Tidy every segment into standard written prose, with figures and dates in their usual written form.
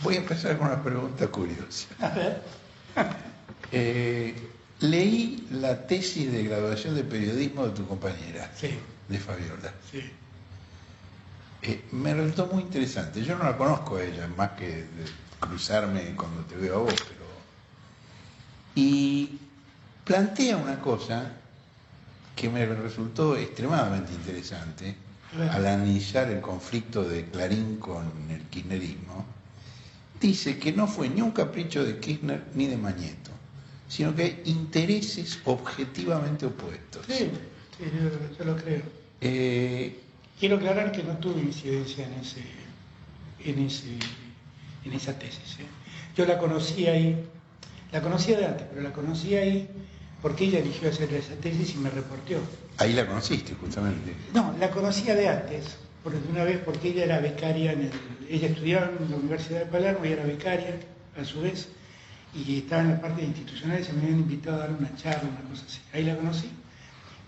Voy a empezar con una pregunta curiosa. A ver. Leí la tesis de graduación de periodismo de tu compañera, Sí, de Fabiola. sí. Me resultó muy interesante. Yo no la conozco a ella, más que de cruzarme cuando te veo a vos, pero... Y plantea una cosa que me resultó extremadamente interesante al analizar el conflicto de Clarín con el kirchnerismo. Dice que no fue ni un capricho de Kirchner ni de Mañeto, sino que hay intereses objetivamente opuestos. Sí, sí, yo lo creo. Quiero aclarar que no tuve incidencia en esa tesis. Yo la conocí ahí, la conocía de antes, pero la conocí ahí porque ella eligió hacer esa tesis y me reportó. Ahí la conociste, justamente. No, la conocía de antes, por una vez porque ella era becaria, ella estudiaba en la Universidad de Palermo y era becaria a su vez, y estaba en la parte de institucionales, se me habían invitado a dar una charla, una cosa así. Ahí la conocí.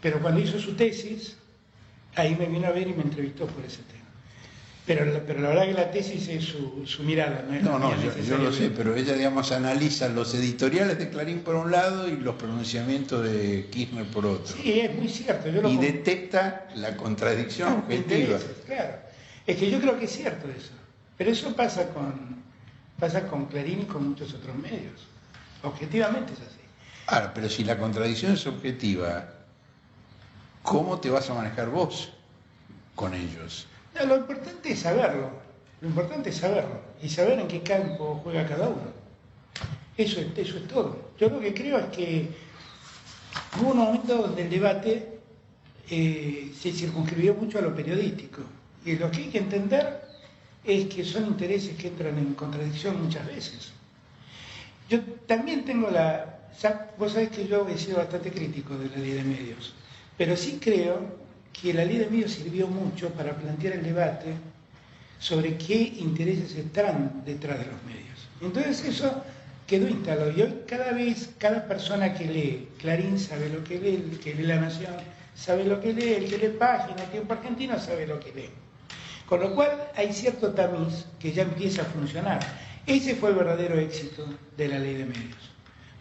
Pero cuando hizo su tesis, ahí me vino a ver y me entrevistó por ese tema. Pero la verdad que la tesis es su mirada, no es la mía yo lo sé, necesariamente. pero ella, digamos, analiza los editoriales de Clarín por un lado y los pronunciamientos de Kirchner por otro. Sí, es muy cierto. Y detecta la contradicción objetiva. Claro. Es que yo creo que es cierto eso. Pero eso pasa con Clarín y con muchos otros medios. Objetivamente es así. Ahora, pero si la contradicción es objetiva, ¿cómo te vas a manejar vos con ellos? No, lo importante es saberlo. Lo importante es saberlo. Y saber en qué campo juega cada uno. Eso es todo. Yo lo que creo es que hubo un momento donde el debate se circunscribió mucho a lo periodístico. Y lo que hay que entender es que son intereses que entran en contradicción muchas veces. Yo también tengo vos sabés que yo he sido bastante crítico de la ley de medios, pero sí creo que la ley de medios sirvió mucho para plantear el debate sobre qué intereses están detrás de los medios. Entonces eso quedó instalado y hoy cada persona que lee Clarín sabe lo que lee, el que lee La Nación sabe lo que lee, el que lee Página, el Tiempo Argentino sabe lo que lee. Con lo cual hay cierto tamiz que ya empieza a funcionar. Ese fue el verdadero éxito de la ley de medios.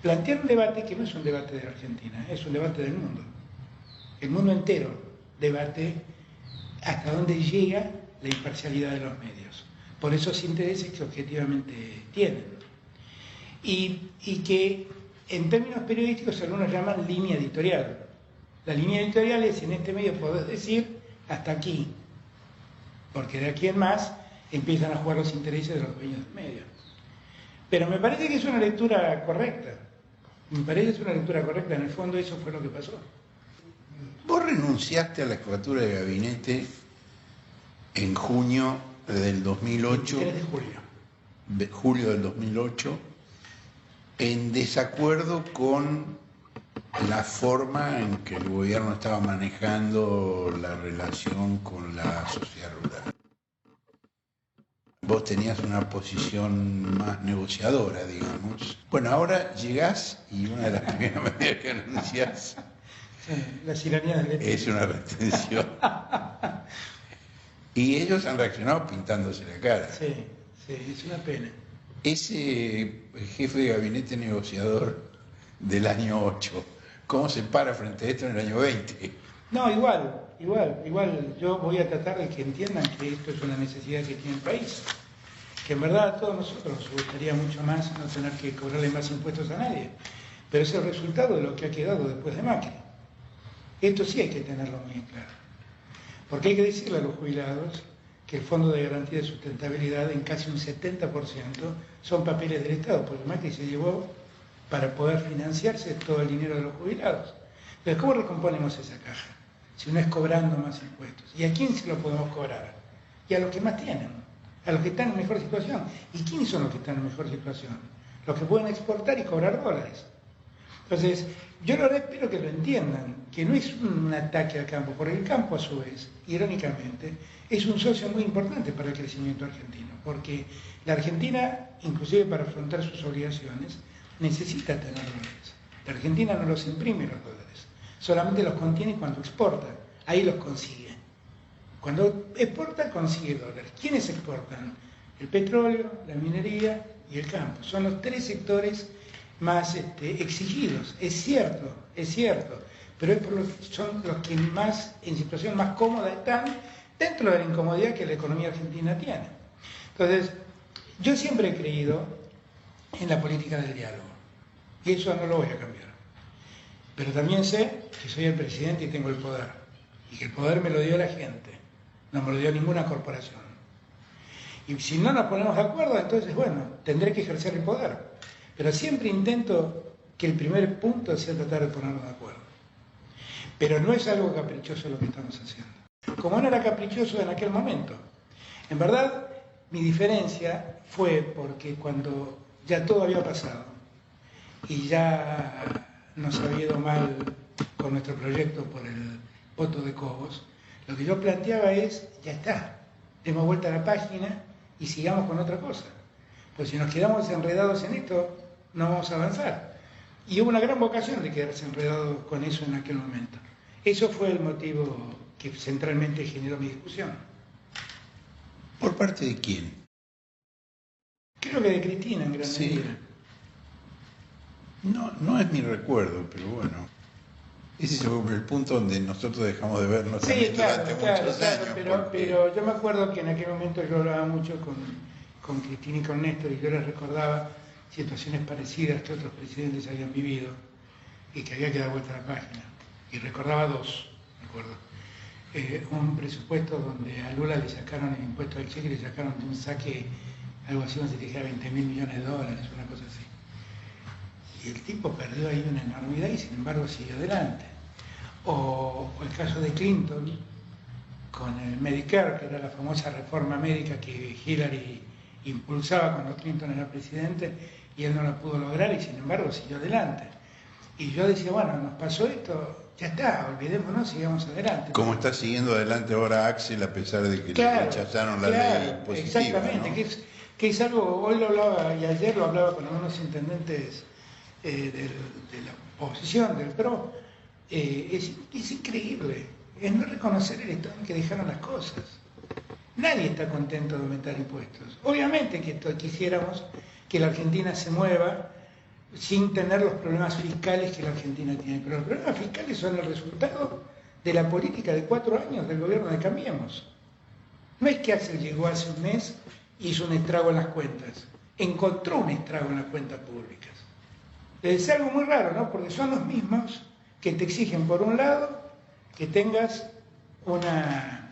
Plantear un debate que no es un debate de la Argentina, es un debate del mundo. El mundo entero debate hasta dónde llega la imparcialidad de los medios, por esos intereses que objetivamente tienen. Y que en términos periodísticos algunos llaman línea editorial. La línea editorial es, en este medio podés decir hasta aquí, porque de aquí en más empiezan a jugar los intereses de los dueños del medio. Pero me parece que es una lectura correcta. Me parece que es una lectura correcta, en el fondo eso fue lo que pasó. Vos renunciaste a la jefatura de gabinete en junio del 2008. 3 de julio. Julio del 2008, en desacuerdo con la forma en que el gobierno estaba manejando la relación con la sociedad rural. Vos tenías una posición más negociadora, digamos. Bueno, ahora llegás y una de las primeras medidas que anunciás La tiranía del leche. es una retención. Y ellos han reaccionado pintándose la cara. Sí, es una pena. Ese jefe de gabinete negociador del año 8, ¿cómo se para frente a esto en el año 20? No, igual. Yo voy a tratar de que entiendan que esto es una necesidad que tiene el país. Que en verdad a todos nosotros nos gustaría mucho más no tener que cobrarle más impuestos a nadie. Pero es el resultado de lo que ha quedado después de Macri. Esto sí hay que tenerlo muy claro. Porque hay que decirle a los jubilados que el Fondo de Garantía de Sustentabilidad en casi un 70% son papeles del Estado, porque Macri se llevó para poder financiarse todo el dinero de los jubilados. Entonces, ¿cómo recomponemos esa caja? Si no es cobrando más impuestos. ¿Y a quién se lo podemos cobrar? Y a los que más tienen, a los que están en mejor situación. ¿Y quiénes son los que están en mejor situación? Los que pueden exportar y cobrar dólares. Entonces, yo lo espero que lo entiendan, que no es un ataque al campo, porque el campo a su vez, irónicamente, es un socio muy importante para el crecimiento argentino, porque la Argentina, inclusive para afrontar sus obligaciones, necesita tener dólares. La Argentina no los imprime los dólares, solamente los contiene cuando exporta, ahí los consigue. Cuando exporta, consigue dólares. ¿Quiénes exportan? El petróleo, la minería y el campo. Son los tres sectores más exigidos. Es cierto, pero es por son los que más, en situación más cómoda están dentro de la incomodidad que la economía argentina tiene. Entonces, yo siempre he creído en la política del diálogo y eso no lo voy a cambiar. Pero también sé que soy el presidente y tengo el poder y que el poder me lo dio la gente, no me lo dio ninguna corporación. Y si no nos ponemos de acuerdo, entonces, bueno, tendré que ejercer el poder. Pero siempre intento que el primer punto sea tratar de ponernos de acuerdo. Pero no es algo caprichoso lo que estamos haciendo. Como no era caprichoso en aquel momento. En verdad, mi diferencia fue porque cuando ya todo había pasado y ya nos había ido mal con nuestro proyecto por el voto de Cobos, lo que yo planteaba es, ya está, demos vuelta a la página y sigamos con otra cosa. Pues si nos quedamos enredados en esto, no vamos a avanzar. Y hubo una gran vocación de quedarse enredados con eso en aquel momento. Eso fue el motivo que centralmente generó mi discusión. ¿Por parte de quién? Creo que de Cristina en gran medida. No es mi recuerdo, pero bueno. Ese es el punto donde nosotros dejamos de vernos durante muchos años. Pero yo me acuerdo que en aquel momento yo hablaba mucho con Cristina y con Néstor y yo les recordaba situaciones parecidas que otros presidentes habían vivido y que había que dar vuelta a la página. Y recordaba dos, me acuerdo. Un presupuesto donde a Lula le sacaron el impuesto al cheque, le sacaron de un saque algo así, no sé si dijera 20.000 millones de dólares, una cosa así. Y el tipo perdió ahí una enormidad y sin embargo siguió adelante. O el caso de Clinton con el Medicare, que era la famosa reforma médica que Hillary impulsaba cuando Clinton era presidente y él no la pudo lograr y sin embargo siguió adelante. Y yo decía, bueno, nos pasó esto, ya está, olvidémonos, sigamos adelante. Como está siguiendo adelante ahora Axel a pesar de que le rechazaron la ley impositiva. Exactamente, ¿no? que es algo, hoy lo hablaba y ayer lo hablaba con algunos intendentes de la oposición, del PRO, es increíble, es no reconocer el estado en que dejaron las cosas. Nadie está contento de aumentar impuestos. Obviamente que quisiéramos que la Argentina se mueva sin tener los problemas fiscales que la Argentina tiene, pero los problemas fiscales son el resultado de la política de 4 años del gobierno de Cambiemos. No es que Axel llegó hace un mes y hizo un estrago en las cuentas, encontró un estrago en las cuentas públicas. Es algo muy raro, ¿no? Porque son los mismos que te exigen, por un lado, que tengas una...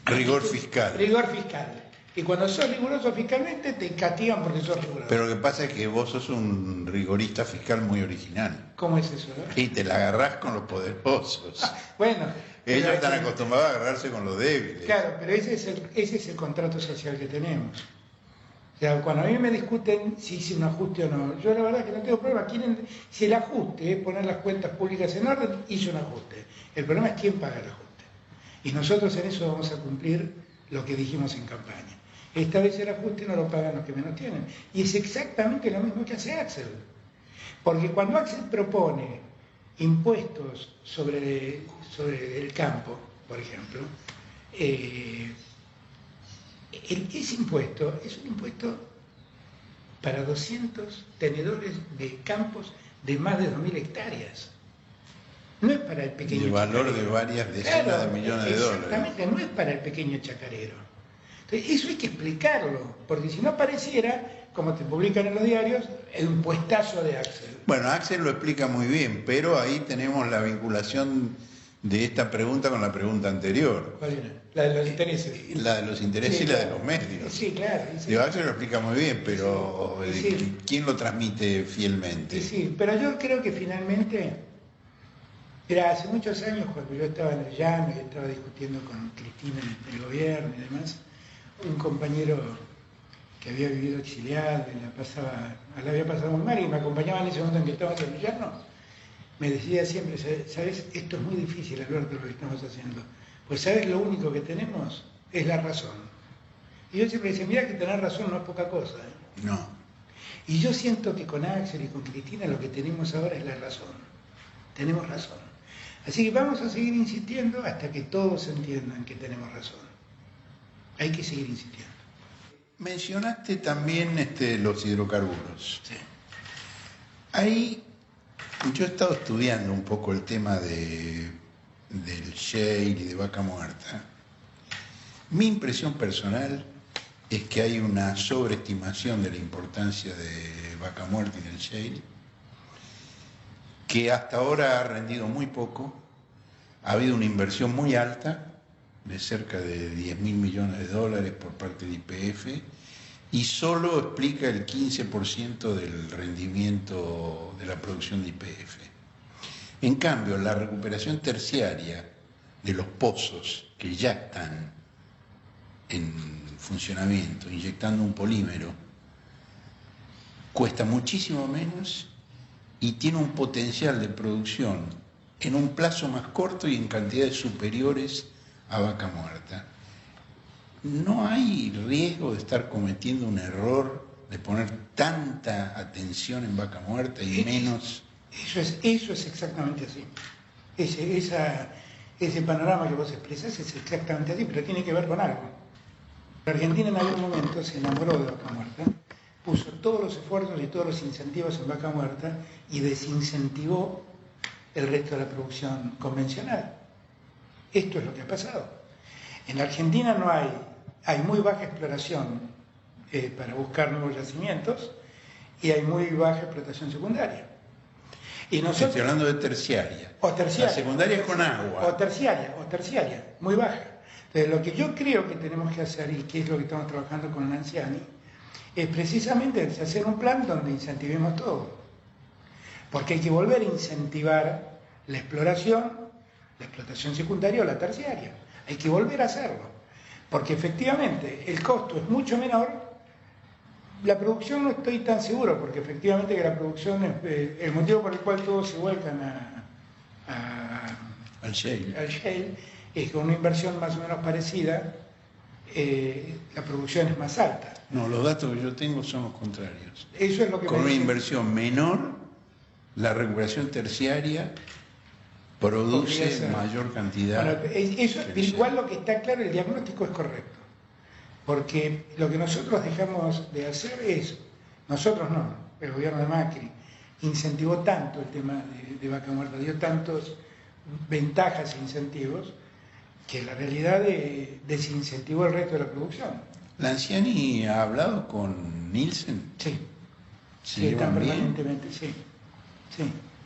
rigor fiscal. Rigor fiscal. Y cuando sos riguroso fiscalmente, te castigan porque sos riguroso. Pero lo que pasa es que vos sos un rigorista fiscal muy original. ¿Cómo es eso? Y te la agarrás con los poderosos. Bueno. Ellos están acostumbrados a agarrarse con los débiles. Claro, pero ese es el contrato social que tenemos. O sea, cuando a mí me discuten si hice un ajuste o no, yo la verdad es que no tengo problema. Si el ajuste es poner las cuentas públicas en orden, hice un ajuste. El problema es quién paga el ajuste. Y nosotros en eso vamos a cumplir lo que dijimos en campaña. Esta vez el ajuste no lo pagan los que menos tienen. Y es exactamente lo mismo que hace Axel. Porque cuando Axel propone impuestos sobre el campo, por ejemplo, ese impuesto es un impuesto para 200 tenedores de campos de más de 2.000 hectáreas. No es para el pequeño chacarero. De valor chacarero. de varias decenas de millones de dólares. Exactamente, no es para el pequeño chacarero. Entonces, eso hay que explicarlo, porque si no pareciera, como te publican en los diarios, el impuestazo de Axel. Bueno, Axel lo explica muy bien, pero ahí tenemos la vinculación de esta pregunta con la pregunta anterior. ¿Cuál era? La de los intereses. La de los intereses Sí, y la claro. de los medios. Sí, claro. Sí. Digo, Axel lo explica muy bien, pero Sí. ¿quién lo transmite fielmente? Sí, pero yo creo que finalmente, mira, hace muchos años cuando yo estaba en el llano y estaba discutiendo con Cristina en el gobierno y demás, un compañero que había vivido exiliado y la había pasado muy mal y me acompañaba en ese momento en que estaba en el llano, me decía siempre, ¿sabes? Esto es muy difícil, Alberto, lo que estamos haciendo. Pues ¿sabes? Lo único que tenemos es la razón. Y yo siempre decía, mira que tener razón no es poca cosa. No. Y yo siento que con Axel y con Cristina lo que tenemos ahora es la razón. Tenemos razón. Así que vamos a seguir insistiendo hasta que todos entiendan que tenemos razón. Hay que seguir insistiendo. mencionaste también los hidrocarburos. Sí. Ahí yo he estado estudiando un poco el tema del shale y de Vaca Muerta. Mi impresión personal es que hay una sobreestimación de la importancia de Vaca Muerta en el shale, que hasta ahora ha rendido muy poco. Ha habido una inversión muy alta, de cerca de 10.000 millones de dólares por parte de YPF, y solo explica el 15% del rendimiento de la producción de YPF. En cambio, la recuperación terciaria de los pozos que ya están en funcionamiento, inyectando un polímero, cuesta muchísimo menos y tiene un potencial de producción en un plazo más corto y en cantidades superiores a Vaca Muerta. ¿No hay riesgo de estar cometiendo un error de poner tanta atención en Vaca Muerta y menos? Eso es exactamente así. Ese panorama que vos expresás es exactamente así, pero tiene que ver con algo. La Argentina en algún momento se enamoró de Vaca Muerta, puso todos los esfuerzos y todos los incentivos en Vaca Muerta y desincentivó el resto de la producción convencional. Esto es lo que ha pasado. En la Argentina hay muy baja exploración para buscar nuevos yacimientos y hay muy baja explotación secundaria. Y nosotros, estoy hablando de terciaria. O terciaria. La secundaria es con agua. O terciaria, muy baja. Entonces, lo que yo creo que tenemos que hacer, y que es lo que estamos trabajando con Lanciani, es precisamente hacer un plan donde incentivemos todo. Porque hay que volver a incentivar la exploración, la explotación secundaria o la terciaria. Hay que volver a hacerlo. Porque efectivamente el costo es mucho menor. La producción no estoy tan seguro, porque efectivamente que la producción es el motivo por el cual todos se vuelcan al shale es que con una inversión más o menos parecida la producción es más alta. No, los datos que yo tengo son los contrarios. Eso es lo que con una inversión menor, la recuperación terciaria produce mayor cantidad. Bueno, igual lo que está claro, el diagnóstico es correcto. Porque lo que nosotros dejamos de hacer es, nosotros no, el gobierno de Macri incentivó tanto el tema de Vaca Muerta, dio tantas ventajas e incentivos, que la realidad desincentivó el resto de la producción. ¿Lanciani ha hablado con Nielsen? Sí. Sí, están permanentemente, sí.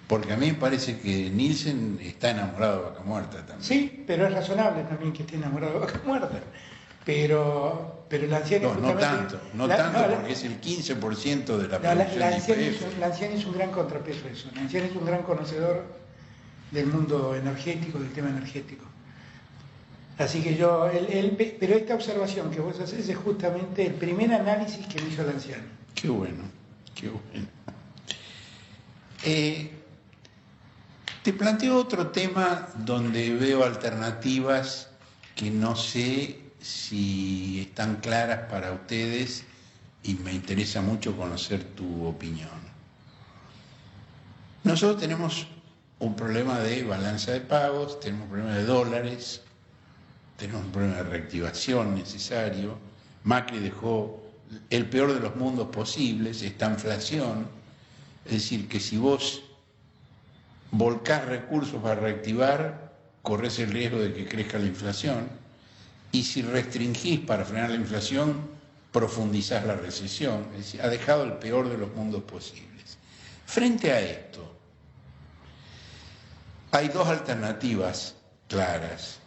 Porque a mí me parece que Nielsen está enamorado de Vaca Muerta también. Sí, pero es razonable también que esté enamorado de Vaca Muerta. Pero Lanciani no tanto, porque es el 15% de la producción de YPF. Lanciani es un gran contrapeso a eso. Lanciani es un gran conocedor del mundo energético, del tema energético. Así que pero esta observación que vos haces es justamente el primer análisis que me hizo Lanciani. Qué bueno. Te planteo otro tema donde veo alternativas que no sé si están claras para ustedes y me interesa mucho conocer tu opinión. Nosotros tenemos un problema de balanza de pagos, tenemos un problema de dólares, tenemos un problema de reactivación necesario. Macri dejó el peor de los mundos posibles, esta inflación. Es decir, que si vos volcás recursos para reactivar, corres el riesgo de que crezca la inflación. Y si restringís para frenar la inflación, profundizás la recesión. Es decir, ha dejado el peor de los mundos posibles. Frente a esto, hay dos alternativas claras.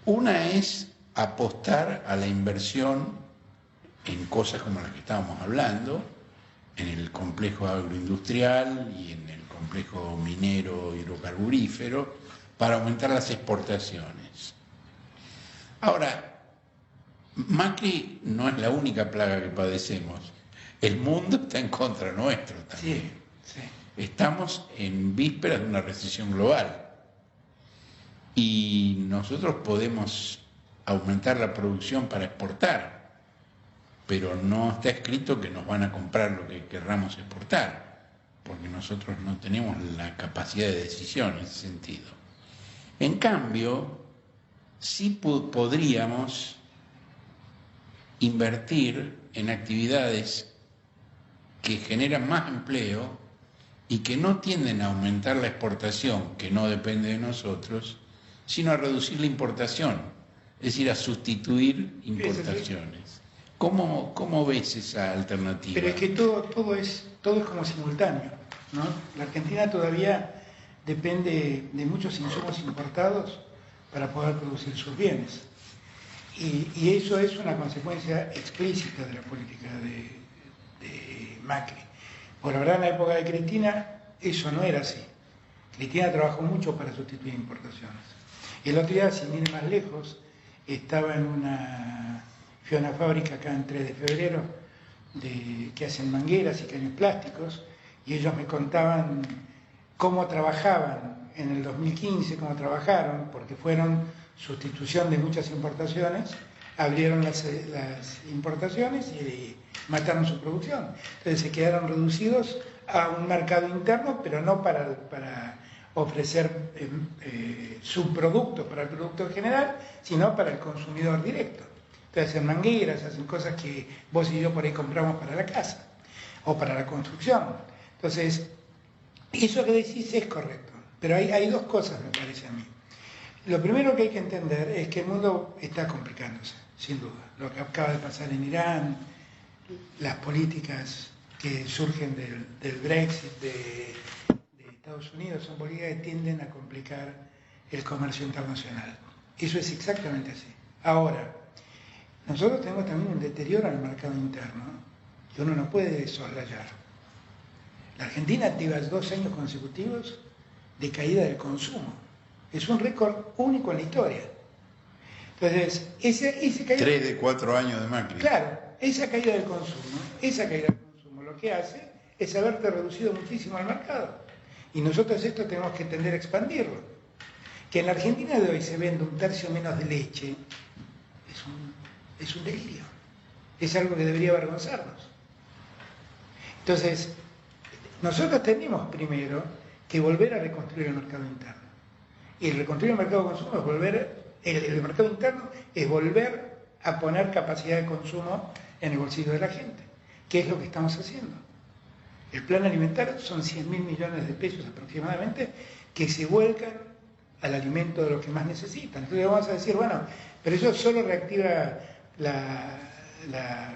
Una es apostar a la inversión en cosas como las que estábamos hablando, en el complejo agroindustrial y en el complejo minero hidrocarburífero, para aumentar las exportaciones. Ahora, Macri no es la única plaga que padecemos. El mundo está en contra nuestro también. Sí. Estamos en vísperas de una recesión global. Y nosotros podemos aumentar la producción para exportar, pero no está escrito que nos van a comprar lo que querramos exportar, porque nosotros no tenemos la capacidad de decisión en ese sentido. En cambio, sí podríamos invertir en actividades que generan más empleo y que no tienden a aumentar la exportación, que no depende de nosotros, sino a reducir la importación, es decir, a sustituir importaciones. ¿Cómo ves esa alternativa? Pero es que todo es como simultáneo, ¿no? La Argentina todavía depende de muchos insumos importados para poder producir sus bienes. Y eso es una consecuencia explícita de la política de Macri. Por la verdad, en la época de Cristina eso no era así. Cristina trabajó mucho para sustituir importaciones. El otro día, sin ir más lejos, fui a una fábrica acá en 3 de febrero que hacen mangueras y caños plásticos, y ellos me contaban cómo trabajaban en el 2015, cómo trabajaron, porque fueron sustitución de muchas importaciones, abrieron las importaciones y mataron su producción. Entonces se quedaron reducidos a un mercado interno, pero no para ofrecer subproductos para el producto en general, sino para el consumidor directo. Entonces hacen mangueras, hacen cosas que vos y yo por ahí compramos para la casa o para la construcción. Entonces, eso que decís es correcto, pero hay dos cosas, me parece a mí. Lo primero que hay que entender es que el mundo está complicándose, sin duda. Lo que acaba de pasar en Irán, las políticas que surgen del Brexit de Estados Unidos, son políticas que tienden a complicar el comercio internacional. Eso es exactamente así. Ahora, nosotros tenemos también un deterioro en el mercado interno que uno no puede soslayar. La Argentina lleva 2 años consecutivos de caída del consumo. Es un récord único en la historia. Entonces, esa caída... 3 de 4 años de Macri. Claro, esa caída del consumo lo que hace es haberte reducido muchísimo al mercado. Y nosotros esto tenemos que tender a expandirlo. Que en la Argentina de hoy se vende 1/3 menos de leche, es un delirio. Es algo que debería avergonzarnos. Entonces, nosotros tenemos primero que volver a reconstruir el mercado interno. Y reconstruir el mercado de consumo es el mercado interno es volver a poner capacidad de consumo en el bolsillo de la gente, que es lo que estamos haciendo. El plan alimentario son 100.000 millones de pesos aproximadamente que se vuelcan al alimento de los que más necesitan. Entonces vamos a decir, bueno, pero eso solo reactiva la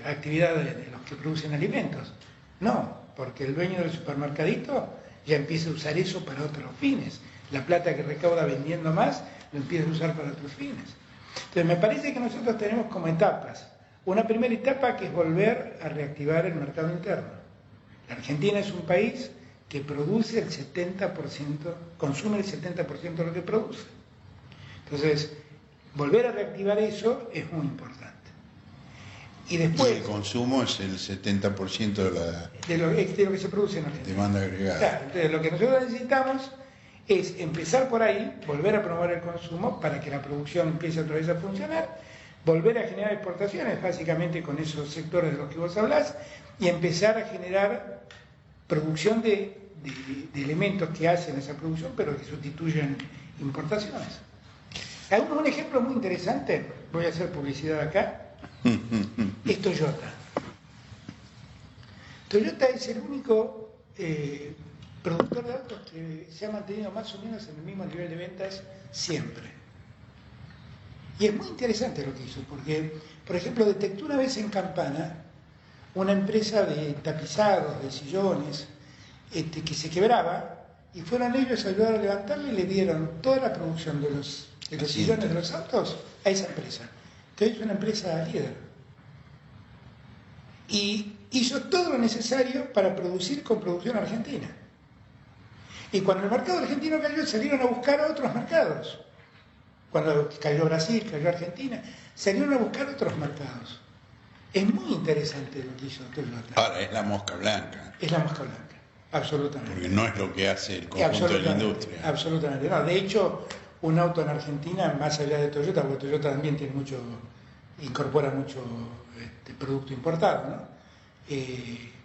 actividad de los que producen alimentos. No, porque el dueño del supermercadito ya empieza a usar eso para otros fines. La plata que recauda vendiendo más lo empieza a usar para otros fines. Entonces me parece que nosotros tenemos como etapas. Una primera etapa que es volver a reactivar el mercado interno. La Argentina es un país que produce el 70%, consume el 70% de lo que produce. Entonces, volver a reactivar eso es muy importante. Y después... Y el consumo es el 70% de lo que se produce en Argentina. Demanda agregada. Claro, entonces lo que nosotros necesitamos es empezar por ahí, volver a promover el consumo para que la producción empiece otra vez a funcionar, volver a generar exportaciones, básicamente con esos sectores de los que vos hablás, y empezar a generar producción de elementos que hacen esa producción, pero que sustituyen importaciones. Un ejemplo muy interesante, voy a hacer publicidad acá, es Toyota. Toyota es el único productor de autos que se ha mantenido más o menos en el mismo nivel de ventas siempre. Y es muy interesante lo que hizo, porque, por ejemplo, detectó una vez en Campana una empresa de tapizados, de sillones, que se quebraba, y fueron ellos a ayudar a levantarla y le dieron toda la producción de los sillones de los autos a esa empresa, que hoy es una empresa líder. Y hizo todo lo necesario para producir con producción argentina. Y cuando el mercado argentino cayó, salieron a buscar a otros mercados. Cuando cayó Brasil, cayó Argentina, salieron a buscar otros mercados. Es muy interesante lo que hizo Toyota. Ahora, es la mosca blanca. Es la mosca blanca, absolutamente. Porque no es lo que hace el conjunto de la industria. Absolutamente. No, de hecho, un auto en Argentina, más allá de Toyota, porque Toyota también tiene incorpora mucho producto importado, ¿no?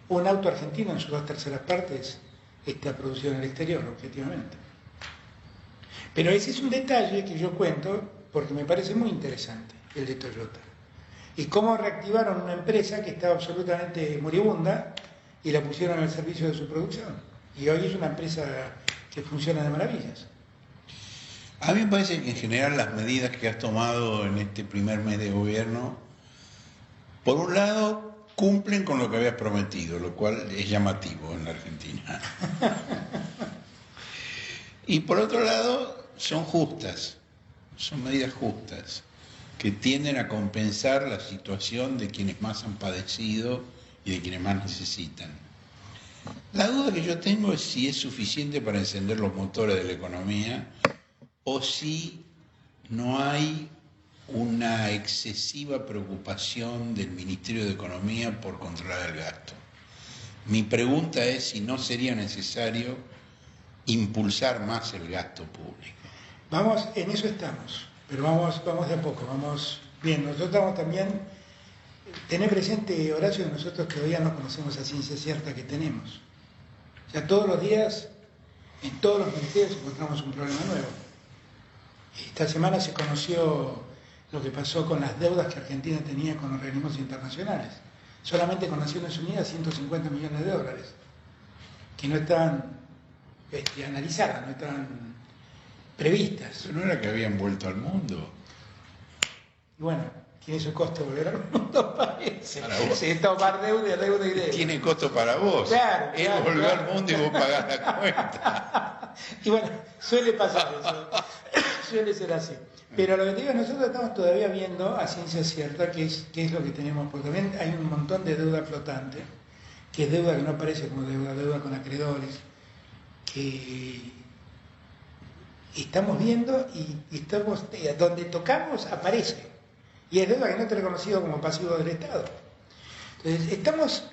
Un auto argentino en sus 2/3 partes está producido en el exterior, objetivamente. Pero ese es un detalle que yo cuento porque me parece muy interesante, el de Toyota. y cómo reactivaron una empresa que estaba absolutamente moribunda y la pusieron al servicio de su producción. Y hoy es una empresa que funciona de maravillas. A mí me parece que en general las medidas que has tomado en este primer mes de gobierno, por un lado, cumplen con lo que habías prometido, lo cual es llamativo en la Argentina. Y por otro lado, son justas, son medidas justas, que tienden a compensar la situación de quienes más han padecido y de quienes más necesitan. La duda que yo tengo es si es suficiente para encender los motores de la economía o si no hay una excesiva preocupación del Ministerio de Economía por controlar el gasto. Mi pregunta es si no sería necesario impulsar más el gasto público. Vamos, en eso estamos, pero vamos de a poco, vamos bien. Nosotros estamos también, tener presente, Horacio, que nosotros todavía no conocemos a ciencia cierta que tenemos. O sea, todos los días, en todos los ministerios encontramos un problema nuevo. Esta semana se conoció lo que pasó con las deudas que Argentina tenía con organismos internacionales. Solamente con Naciones Unidas, 150 millones de dólares, que no están analizadas, no están previstas. Pero no era que habían vuelto al mundo. Y bueno, tiene su costo volver al mundo, parece. Para vos. Sí, tomar deuda y deuda. Tiene costo para vos. Claro, Él claro, volvió claro. al mundo y vos pagás la cuenta. Y bueno, suele pasar eso. Suele ser así. Pero lo que te digo, nosotros estamos todavía viendo a ciencia cierta qué es lo que tenemos, porque también hay un montón de deuda flotante, que es deuda que no aparece como deuda con acreedores, que estamos viendo y estamos, donde tocamos aparece. Y es deuda que no está reconocido como pasivo del Estado. Entonces, estamos,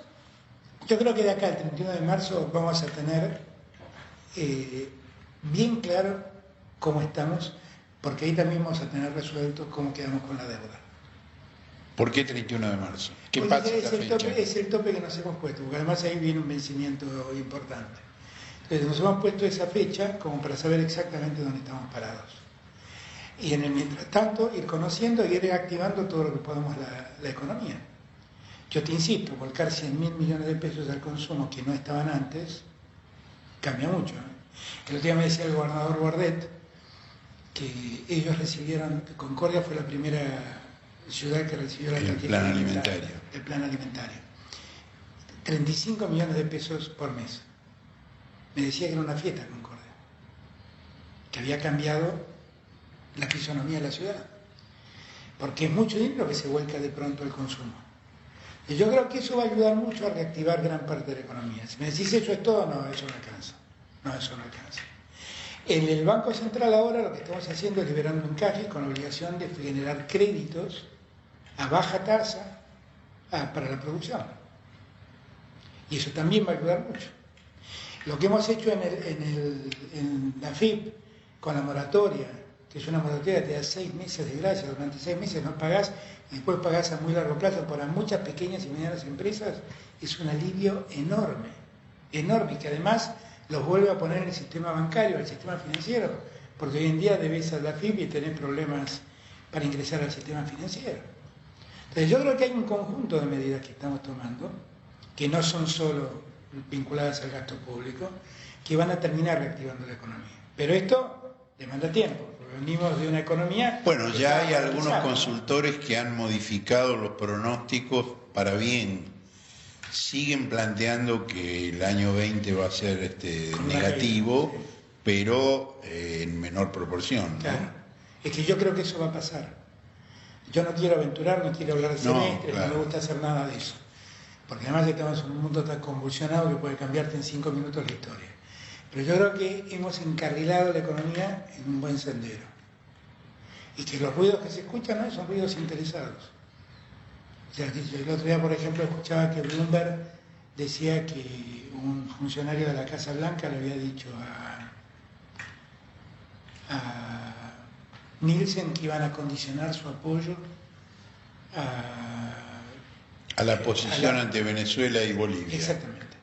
yo creo que de acá al 31 de marzo vamos a tener bien claro cómo estamos, porque ahí también vamos a tener resuelto cómo quedamos con la deuda. ¿Por qué 31 de marzo? ¿Qué Porque pasa esta fecha? es el tope que nos hemos puesto, porque además ahí viene un vencimiento importante. Entonces nos hemos puesto esa fecha como para saber exactamente dónde estamos parados. Y en el mientras tanto ir conociendo y ir activando todo lo que podamos la economía. Yo te insisto, volcar 100.000 millones de pesos al consumo que no estaban antes, cambia mucho. El otro día me decía el gobernador Bordet que ellos recibieron, que Concordia fue la primera ciudad que recibió la tarjeta plan alimentario. El plan alimentario. 35 millones de pesos por mes. Me decía que era una fiesta Concordia, que había cambiado la fisonomía de la ciudad, porque es mucho dinero que se vuelca de pronto al consumo. Y yo creo que eso va a ayudar mucho a reactivar gran parte de la economía. Si me decís eso es todo, no, eso no alcanza. No, eso no alcanza. En el Banco Central ahora lo que estamos haciendo es liberando encajes con la obligación de generar créditos a baja tasa para la producción. Y eso también va a ayudar mucho. Lo que hemos hecho en la FIP con la moratoria, que es una moratoria que te da 6 meses de gracia, durante 6 meses no pagás y después pagás a muy largo plazo para muchas pequeñas y medianas empresas, es un alivio enorme, enorme, que además los vuelve a poner en el sistema bancario, el sistema financiero, porque hoy en día debes a la FIP y tenés problemas para ingresar al sistema financiero. Entonces yo creo que hay un conjunto de medidas que estamos tomando, que no son solo vinculadas al gasto público, que van a terminar reactivando la economía. Pero esto demanda tiempo, porque venimos de una economía... Bueno, ya hay algunos consultores que han modificado los pronósticos para bien. Siguen planteando que el año 20 va a ser negativo, sí, pero en menor proporción, ¿no? Claro. Es que yo creo que eso va a pasar. Yo no quiero aventurar, no quiero hablar de semestres, no me gusta hacer nada de eso. Porque además estamos en un mundo tan convulsionado que puede cambiarte en 5 minutos la historia. Pero yo creo que hemos encarrilado la economía en un buen sendero. Y que los ruidos que se escuchan son ruidos interesados. O sea, el otro día, por ejemplo, escuchaba que Bloomberg decía que un funcionario de la Casa Blanca le había dicho a Nielsen que iban a condicionar su apoyo a la posición ante Venezuela y Bolivia. Exactamente.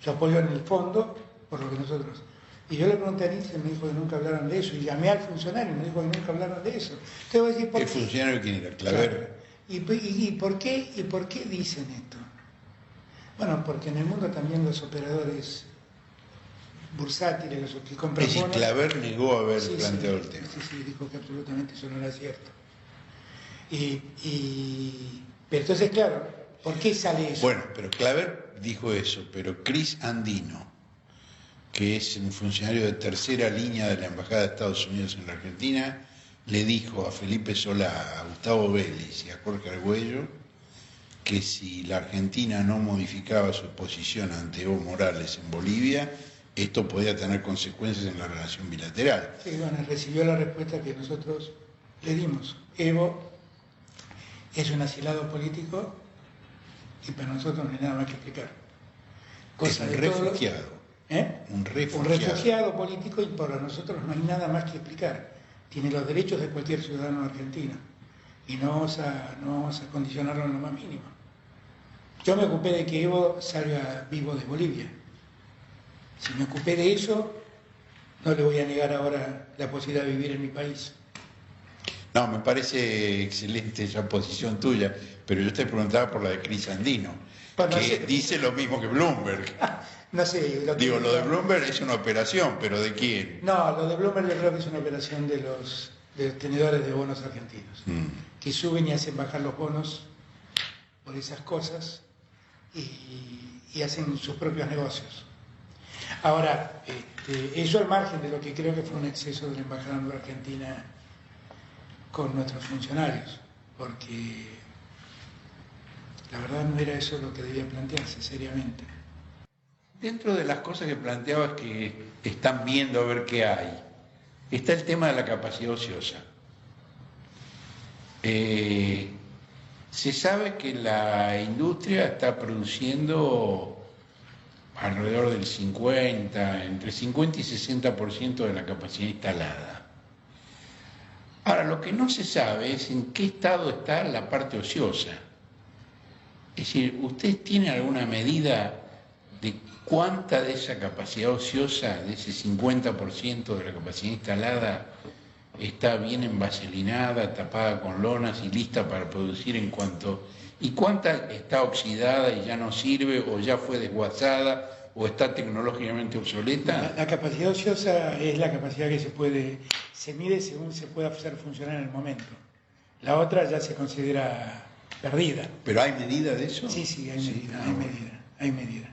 Su apoyo en el fondo, por lo que nosotros... Y yo le pregunté a Nielsen, me dijo que nunca hablaron de eso, y llamé al funcionario, me dijo que nunca hablaron de eso. Entonces voy a decir, ¿El funcionario quién era? ¿Claver? Claro. ¿Y por qué dicen esto? Bueno, porque en el mundo también los operadores bursátiles, los que compran Es decir, bonos... Claver negó haber planteado el tema. Sí, dijo que absolutamente eso no era cierto. Pero entonces, claro, ¿por qué sale eso? Bueno, pero Claver dijo eso, pero Cris Andino, que es un funcionario de tercera línea de la Embajada de Estados Unidos en la Argentina, le dijo a Felipe Solá, a Gustavo Vélez y a Jorge Argüello que si la Argentina no modificaba su posición ante Evo Morales en Bolivia, esto podía tener consecuencias en la relación bilateral. Sí, bueno, recibió la respuesta que nosotros le dimos. Evo es un asilado político y para nosotros no hay nada más que explicar. Es un refugiado. Un refugiado político y para nosotros no hay nada más que explicar. Tiene los derechos de cualquier ciudadano argentino y no vamos a condicionarlo en lo más mínimo. Yo me ocupé de que Evo salga vivo de Bolivia. Si me ocupé de eso, no le voy a negar ahora la posibilidad de vivir en mi país. No, me parece excelente esa posición tuya, pero yo te preguntaba por la de Cris Andino, bueno, que dice lo mismo que Bloomberg. No sé. Lo de Bloomberg es una operación, pero ¿de quién? No, lo de Bloomberg yo creo que es una operación de los tenedores de bonos argentinos, que suben y hacen bajar los bonos por esas cosas y hacen sus propios negocios. Ahora, eso al margen de lo que creo que fue un exceso de la Embajada de Argentina con nuestros funcionarios, porque la verdad no era eso lo que debía plantearse seriamente. Dentro de las cosas que planteabas que están viendo a ver qué hay, está el tema de la capacidad ociosa. Se sabe que la industria está produciendo alrededor del entre 50 y 60% de la capacidad instalada. Ahora, lo que no se sabe es en qué estado está la parte ociosa. Es decir, ¿ustedes tienen alguna medida de cuánta de esa capacidad ociosa, de ese 50% de la capacidad instalada, está bien envaselinada, tapada con lonas y lista para producir y cuánta está oxidada y ya no sirve o ya fue desguazada o está tecnológicamente obsoleta? La capacidad ociosa es la capacidad que se mide según se pueda hacer funcionar en el momento. La otra ya se considera perdida. ¿Pero hay medida de eso? Sí, hay medida.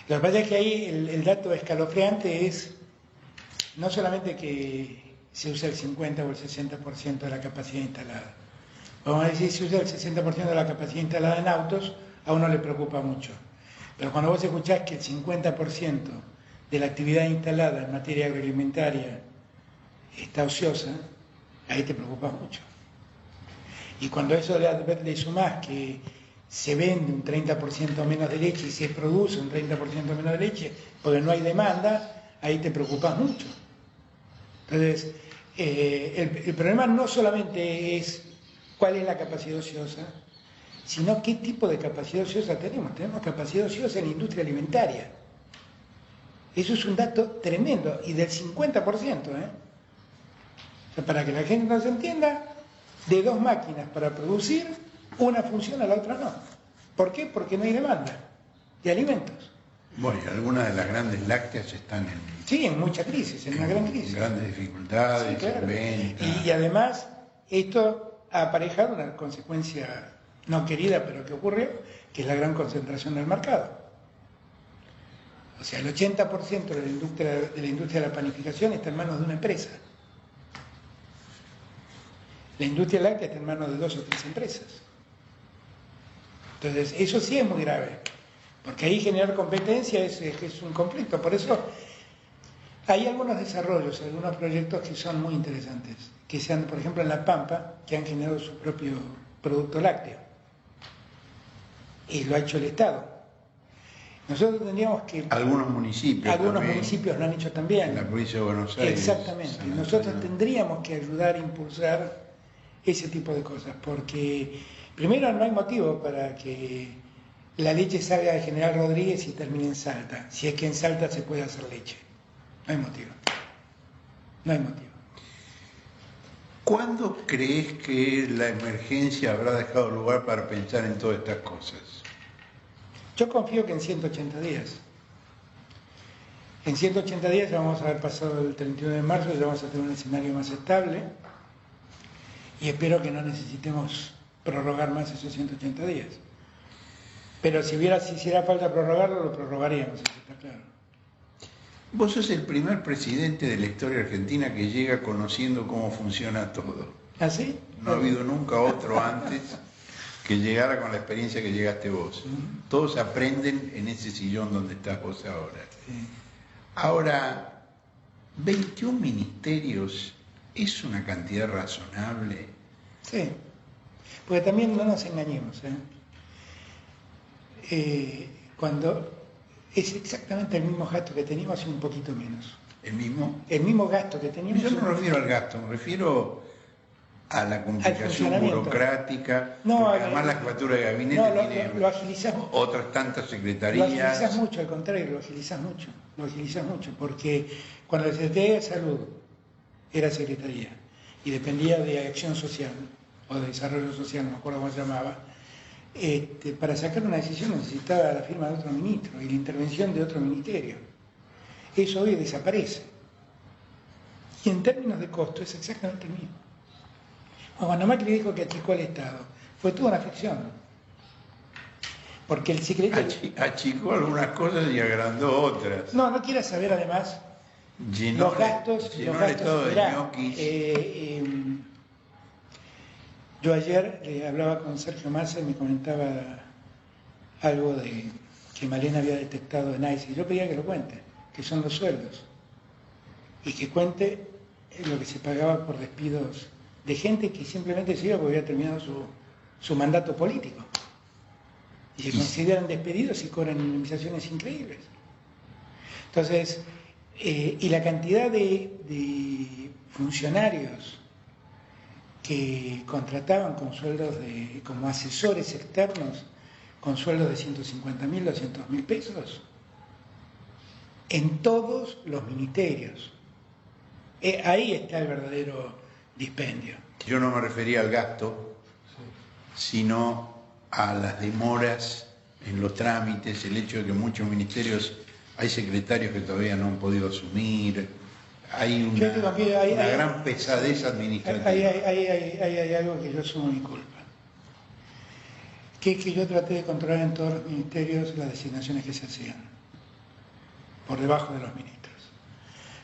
Lo que pasa es que ahí el dato escalofriante es no solamente que se usa el 50 o el 60% de la capacidad instalada. Vamos a decir, si se usa el 60% de la capacidad instalada en autos, a uno le preocupa mucho. Pero cuando vos escuchás que el 50% de la actividad instalada en materia agroalimentaria está ociosa, ahí te preocupa mucho. Y cuando eso le sumás que se vende un 30% menos de leche y se produce un 30% menos de leche porque no hay demanda, ahí te preocupas mucho. Entonces, el problema no solamente es cuál es la capacidad ociosa, sino qué tipo de capacidad ociosa tenemos. Tenemos capacidad ociosa en la industria alimentaria. Eso es un dato tremendo, y del 50%. O sea, para que la gente nos entienda, de 2 máquinas para producir, una funciona, la otra no. ¿Por qué? Porque no hay demanda de alimentos. Bueno, y algunas de las grandes lácteas están en mucha crisis, en una gran crisis. Grandes dificultades, sí, claro. En venta. Y además, esto ha aparejado una consecuencia no querida, pero que ocurrió, que es la gran concentración del mercado. O sea, el 80% de la industria de la panificación está en manos de una empresa. La industria láctea está en manos de 2 o 3 empresas. Entonces, eso sí es muy grave, porque ahí generar competencia es un conflicto. Por eso hay algunos desarrollos, algunos proyectos que son muy interesantes, que sean, por ejemplo, en La Pampa, que han generado su propio producto lácteo. Y lo ha hecho el Estado. Nosotros tendríamos que... Algunos municipios lo han hecho también. En la provincia de Buenos Aires. Exactamente. Nosotros tendríamos que ayudar a impulsar ese tipo de cosas, porque primero no hay motivo para que la leche salga de General Rodríguez y termine en Salta, si es que en Salta se puede hacer leche. No hay motivo. ¿Cuándo crees que la emergencia habrá dejado lugar para pensar en todas estas cosas? Yo confío que en 180 días. En 180 días ya vamos a haber pasado el 31 de marzo, ya vamos a tener un escenario más estable y espero que no necesitemos prorrogar más esos 180 días. Pero si hiciera falta prorrogarlo, lo prorrogaríamos, eso está claro. Vos sos el primer presidente de la historia argentina que llega conociendo cómo funciona todo. ¿Ah, sí? No ha habido nunca otro antes que llegara con la experiencia que llegaste vos. Todos aprenden en ese sillón donde estás vos ahora. Sí. Ahora, 21 ministerios es una cantidad razonable. Sí, porque también no nos engañemos. Cuando es exactamente el mismo gasto que teníamos y un poquito menos. ¿El mismo? El mismo gasto que teníamos. Yo no me refiero al gasto, me refiero a la complicación burocrática, no, porque además la jefatura de gabinete tiene lo agilizamos, otras tantas secretarías. Lo agilizás mucho, al contrario, lo agilizás mucho, porque cuando la Secretaría de Salud era secretaría y dependía de Acción Social o de Desarrollo Social, no me acuerdo cómo se llamaba, para sacar una decisión necesitaba la firma de otro ministro y la intervención de otro ministerio. Eso hoy desaparece. Y en términos de costo es exactamente el mismo. Cuando Macri dijo que achicó el Estado, fue toda una ficción. Porque el secretario... Achicó algunas cosas y agrandó otras. No quieras saber además los gastos. Llenó el Estado de ñoquis. Yo ayer hablaba con Sergio Massa y me comentaba algo de que Malena había detectado en ICE. Y yo pedía que lo cuente, que son los sueldos. Y que cuente lo que se pagaba por despidos de gente que simplemente se iba porque había terminado su mandato político. Y se consideran despedidos y cobran indemnizaciones increíbles. Entonces, y la cantidad de funcionarios que contrataban con sueldos como asesores externos, con sueldos de 150.000, 200.000 pesos, en todos los ministerios. Ahí está el verdadero dispendio. Yo no me refería al gasto, sino a las demoras en los trámites, el hecho de que en muchos ministerios hay secretarios que todavía no han podido asumir, hay una gran pesadez administrativa. Hay algo que yo asumo mi culpa, que es que yo traté de controlar en todos los ministerios las designaciones que se hacían, por debajo de los ministros.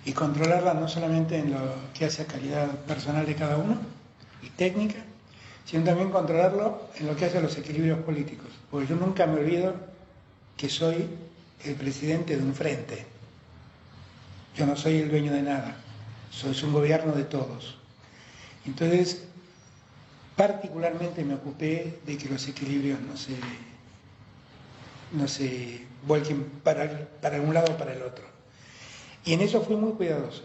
Y controlarla no solamente en lo que hace a calidad personal de cada uno y técnica, sino también controlarlo en lo que hace a los equilibrios políticos. Porque yo nunca me olvido que soy el presidente de un frente. Yo no soy el dueño de nada, soy un gobierno de todos. Entonces, particularmente me ocupé de que los equilibrios no se vuelquen para un lado o para el otro. Y en eso fui muy cuidadoso,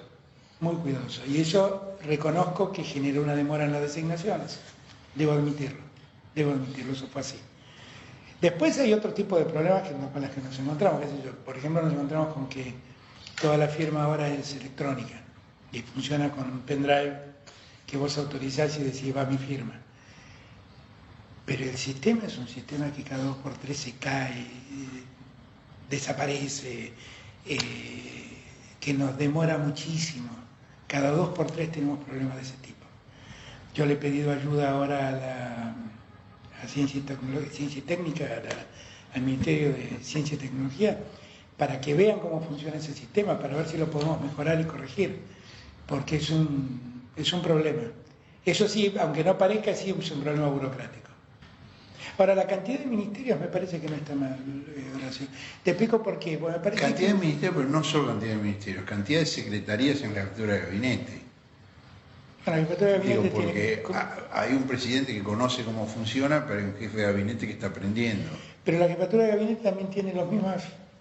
muy cuidadoso. Y eso reconozco que generó una demora en las designaciones. Debo admitirlo, eso fue así. Después hay otro tipo de problemas con los que nos encontramos, qué sé yo. Por ejemplo, nos encontramos con que toda la firma ahora es electrónica y funciona con un pendrive que vos autorizás y decís va mi firma. Pero el sistema es un sistema que cada 2x3 se cae, desaparece, que nos demora muchísimo. Cada 2x3 tenemos problemas de ese tipo. Yo le he pedido ayuda ahora a Ciencia y Técnica, al Ministerio de Ciencia y Tecnología, para que vean cómo funciona ese sistema, para ver si lo podemos mejorar y corregir, porque es un problema. Eso sí, aunque no parezca, sí es un problema burocrático. Ahora, la cantidad de ministerios me parece que no está mal, Horacio. Te explico por qué. Bueno, me parece cantidad de ministerios, pero no solo cantidad de ministerios, cantidad de secretarías en la jefatura de gabinete. Bueno, la jefatura de gabinete porque hay un presidente que conoce cómo funciona, pero hay un jefe de gabinete que está aprendiendo. Pero la jefatura de gabinete también tiene los mismos,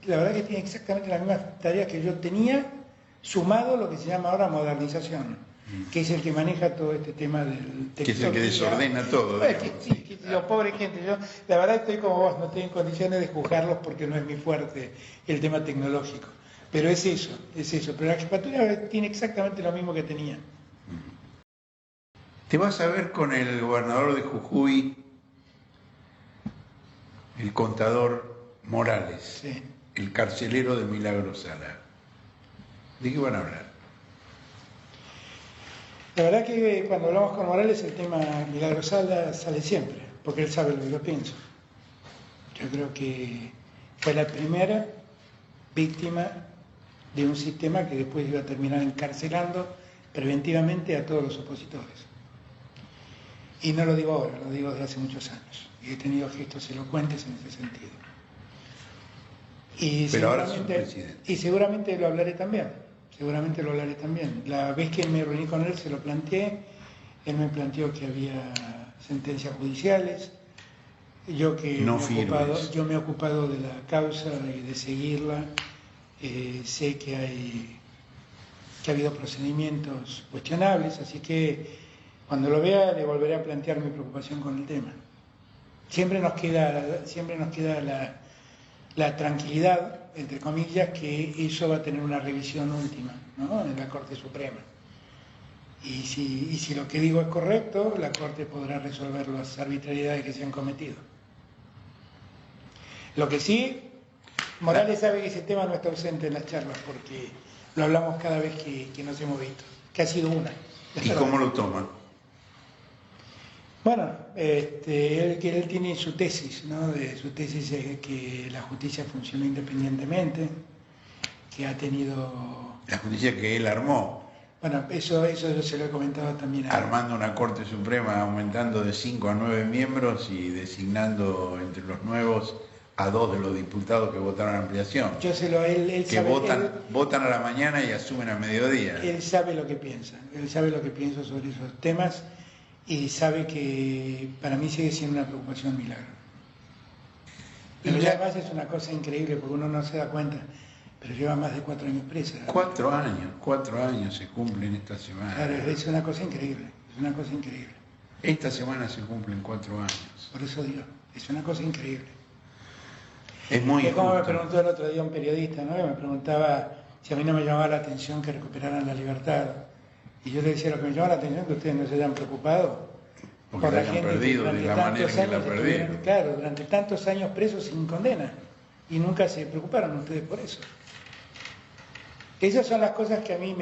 la verdad que tiene exactamente las mismas tareas que yo tenía, sumado lo que se llama ahora modernización, que es el que maneja todo este tema del texto. Que es el que desordena todo. Los pobres gente, yo la verdad estoy como vos, no estoy en condiciones de juzgarlos porque no es mi fuerte el tema tecnológico. Pero es eso. Pero la jefatura tiene exactamente lo mismo que tenía. Te vas a ver con el gobernador de Jujuy, el contador Morales, Sí. el carcelero de Milagro Sala. ¿De qué van a hablar? La verdad que cuando hablamos con Morales el tema Milagro Sala sale siempre, porque él sabe lo que yo pienso. Yo creo que fue la primera víctima de un sistema que después iba a terminar encarcelando preventivamente a todos los opositores. Y no lo digo ahora, lo digo desde hace muchos años. Y he tenido gestos elocuentes en ese sentido. Pero ahora es presidente. Y seguramente lo hablaré también. Seguramente lo hablaré también. La vez que me reuní con él se lo planteé. Él me planteó que había sentencias judiciales. Yo me he ocupado de la causa y de seguirla. Sé que ha habido procedimientos cuestionables, así que cuando lo vea le volveré a plantear mi preocupación con el tema. Siempre nos queda la tranquilidad, entre comillas, que eso va a tener una revisión última, ¿no?, en la Corte Suprema. Y si lo que digo es correcto, la Corte podrá resolver las arbitrariedades que se han cometido. Lo que sí, Morales sabe que ese tema no está ausente en las charlas, porque lo hablamos cada vez que nos hemos visto, que ha sido una. ¿Y cómo lo toman? Bueno, él tiene su tesis, ¿no? Su tesis es que la justicia funciona independientemente, que ha tenido... La justicia que él armó. Bueno, eso yo se lo he comentado también a él. Armando una Corte Suprema, aumentando de 5 a 9 miembros y designando entre los nuevos a 2 de los diputados que votaron la ampliación. Él que sabe, votan a la mañana y asumen a mediodía. Él sabe lo que piensa, sobre esos temas y sabe que para mí sigue siendo una preocupación Milagro. Pero ya además es una cosa increíble porque uno no se da cuenta, pero lleva más de 4 años presa. 4 años se cumplen esta semana. Claro, es una cosa increíble, Esta semana se cumplen 4 años. Por eso digo, es una cosa increíble. Es muy injusto. Como me preguntó el otro día un periodista, ¿no?, que me preguntaba si a mí no me llamaba la atención que recuperaran la libertad. Y yo le decía, lo que me llama la atención es que ustedes no se hayan preocupado porque por la gente hayan perdido de la manera en que la perdieron. Claro, durante tantos años presos sin condena. Y nunca se preocuparon ustedes por eso. Esas son las cosas que a mí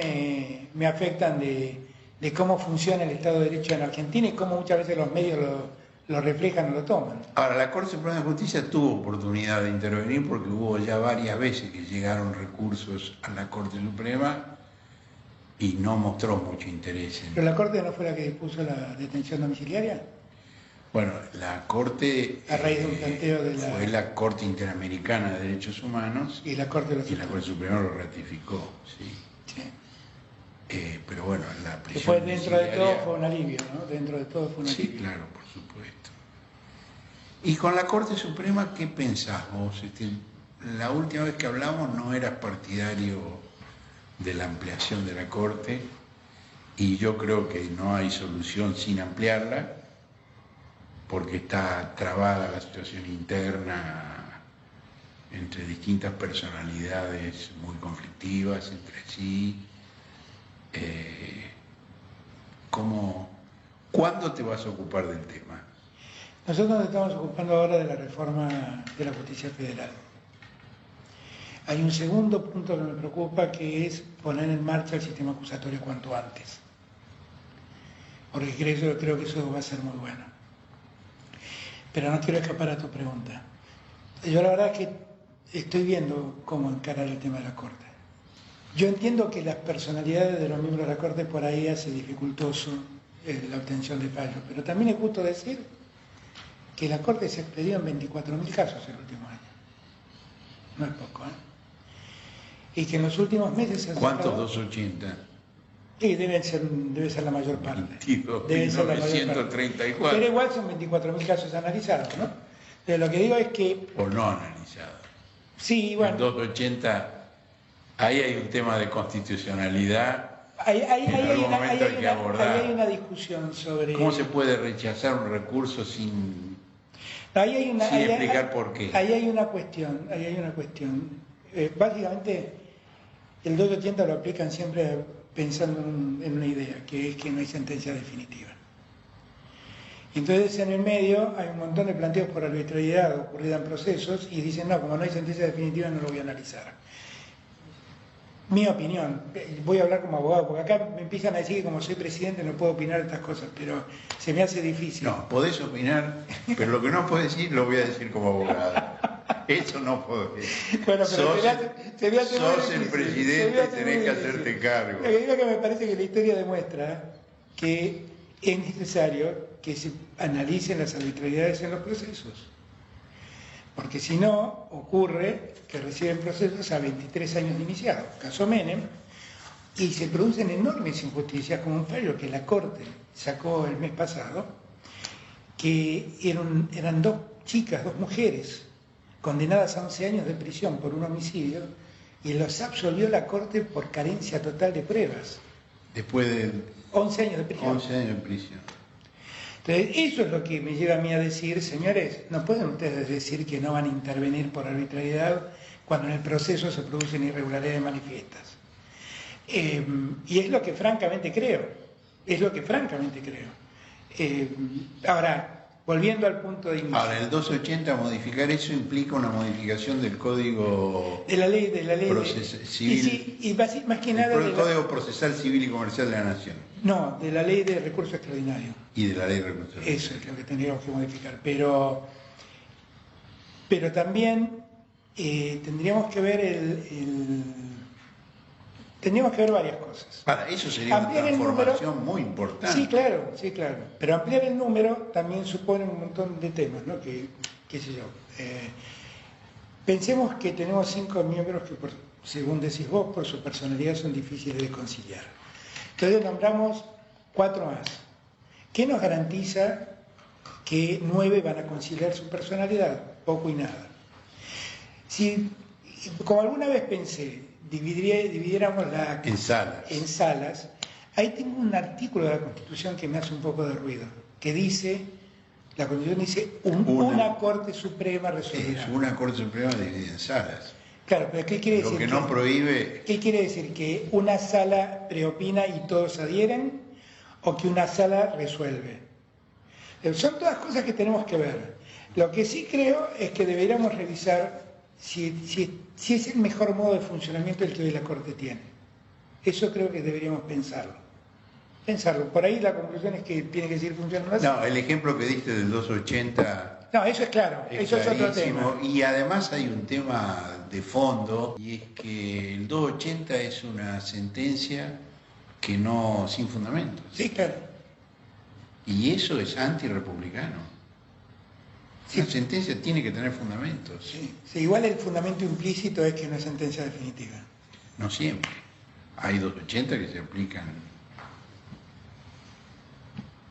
me afectan de cómo funciona el Estado de Derecho en Argentina y cómo muchas veces los medios lo reflejan o lo toman. Ahora, la Corte Suprema de Justicia tuvo oportunidad de intervenir porque hubo ya varias veces que llegaron recursos a la Corte Suprema y no mostró mucho interés. ¿Pero la Corte no fue la que dispuso la detención domiciliaria? Bueno, la Corte a raíz de un planteo de fue la Corte Interamericana de Derechos Humanos y la Corte Suprema lo ratificó, sí. Pero bueno, la prisión después dentro de todo fue un alivio, ¿no? Dentro de todo fue un alivio. Sí, claro, por supuesto. Y con la Corte Suprema, ¿qué pensás vos? La última vez que hablamos no eras partidario de la ampliación de la Corte y yo creo que no hay solución sin ampliarla porque está trabada la situación interna entre distintas personalidades muy conflictivas entre sí. ¿Cuándo te vas a ocupar del tema? Nosotros nos estamos ocupando ahora de la reforma de la justicia federal. Hay un segundo punto que me preocupa, que es poner en marcha el sistema acusatorio cuanto antes. Porque creo que eso va a ser muy bueno. Pero no quiero escapar a tu pregunta. Yo la verdad es que estoy viendo cómo encarar el tema de la Corte. Yo entiendo que las personalidades de los miembros de la Corte por ahí hace dificultoso la obtención de fallos, pero también es justo decir que la Corte se expedió en 24.000 casos el último año. No es poco, ¿eh? Y que en los últimos meses se han ¿Cuántos sacado... 280? Sí, debe ser la mayor parte. 22.934. Pero igual son 24.000 casos analizados, ¿no? Pero lo que digo es que... O no analizados. Sí, bueno... En 280, ahí hay un tema de constitucionalidad. Ahí hay una discusión sobre... ¿Cómo se puede rechazar un recurso sin explicar por qué? Ahí hay una cuestión. Básicamente, el 280 lo aplican siempre pensando en una idea, que es que no hay sentencia definitiva. Entonces en el medio hay un montón de planteos por arbitrariedad ocurrida en procesos y dicen, no, como no hay sentencia definitiva no lo voy a analizar. Mi opinión, voy a hablar como abogado, porque acá me empiezan a decir que como soy presidente no puedo opinar estas cosas, pero se me hace difícil. No, podés opinar, pero lo que no podés decir lo voy a decir como abogado. Eso no puedo decir. Bueno, pero sos el presidente y tenés que hacerte cargo. Lo que digo es que me parece que la historia demuestra que es necesario que se analicen las arbitrariedades en los procesos. Porque si no, ocurre que reciben procesos a 23 años de iniciado, caso Menem, y se producen enormes injusticias, como un fallo que la Corte sacó el mes pasado, que eran dos chicas, dos mujeres, condenadas a 11 años de prisión por un homicidio, y los absolvió la Corte por carencia total de pruebas. Después de 11 años de prisión. 11 años de prisión. Entonces, eso es lo que me lleva a mí a decir, señores, no pueden ustedes decir que no van a intervenir por arbitrariedad cuando en el proceso se producen irregularidades manifiestas. Y es lo que francamente creo, ahora, volviendo al punto de inicio. Ahora, el 280, modificar eso implica una modificación del Código de la ley Civil. Y más que nada el Código Procesal Civil y Comercial de la Nación. No, de la ley de recurso extraordinario. Y de la ley de recurso extraordinario. Eso es lo que tendríamos que modificar. Pero también tendríamos que ver tendríamos que ver varias cosas. Para eso sería ampliar una transformación muy importante. Sí, claro. Pero ampliar el número también supone un montón de temas, ¿no? Qué sé yo. Pensemos que tenemos 5 miembros que, según decís vos, por su personalidad son difíciles de conciliar. Entonces nombramos 4 más. ¿Qué nos garantiza que 9 van a conciliar su personalidad? Poco y nada. Si, como alguna vez pensé, dividiéramos en salas, ahí tengo un artículo de la Constitución que me hace un poco de ruido, que dice, la Constitución dice, una Corte Suprema resolverá. Es una Corte Suprema dividida en salas. Claro, pero ¿qué quiere decir? Lo que no prohíbe... ¿Qué quiere decir? ¿Que una sala preopina y todos adhieren? ¿O que una sala resuelve? Son todas cosas que tenemos que ver. Lo que sí creo es que deberíamos revisar si es el mejor modo de funcionamiento el que hoy la Corte tiene. Eso creo que deberíamos pensarlo. Por ahí la conclusión es que tiene que seguir funcionando así. No, el ejemplo que diste del 280... No, eso es claro, eso es otro tema. Y además hay un tema de fondo, y es que el 280 es una sentencia que no, sin fundamentos. Sí, claro. Y eso es antirrepublicano. Sí. La sentencia tiene que tener fundamentos. Sí, igual el fundamento implícito es que no es sentencia definitiva. No siempre. Hay 280 que se aplican.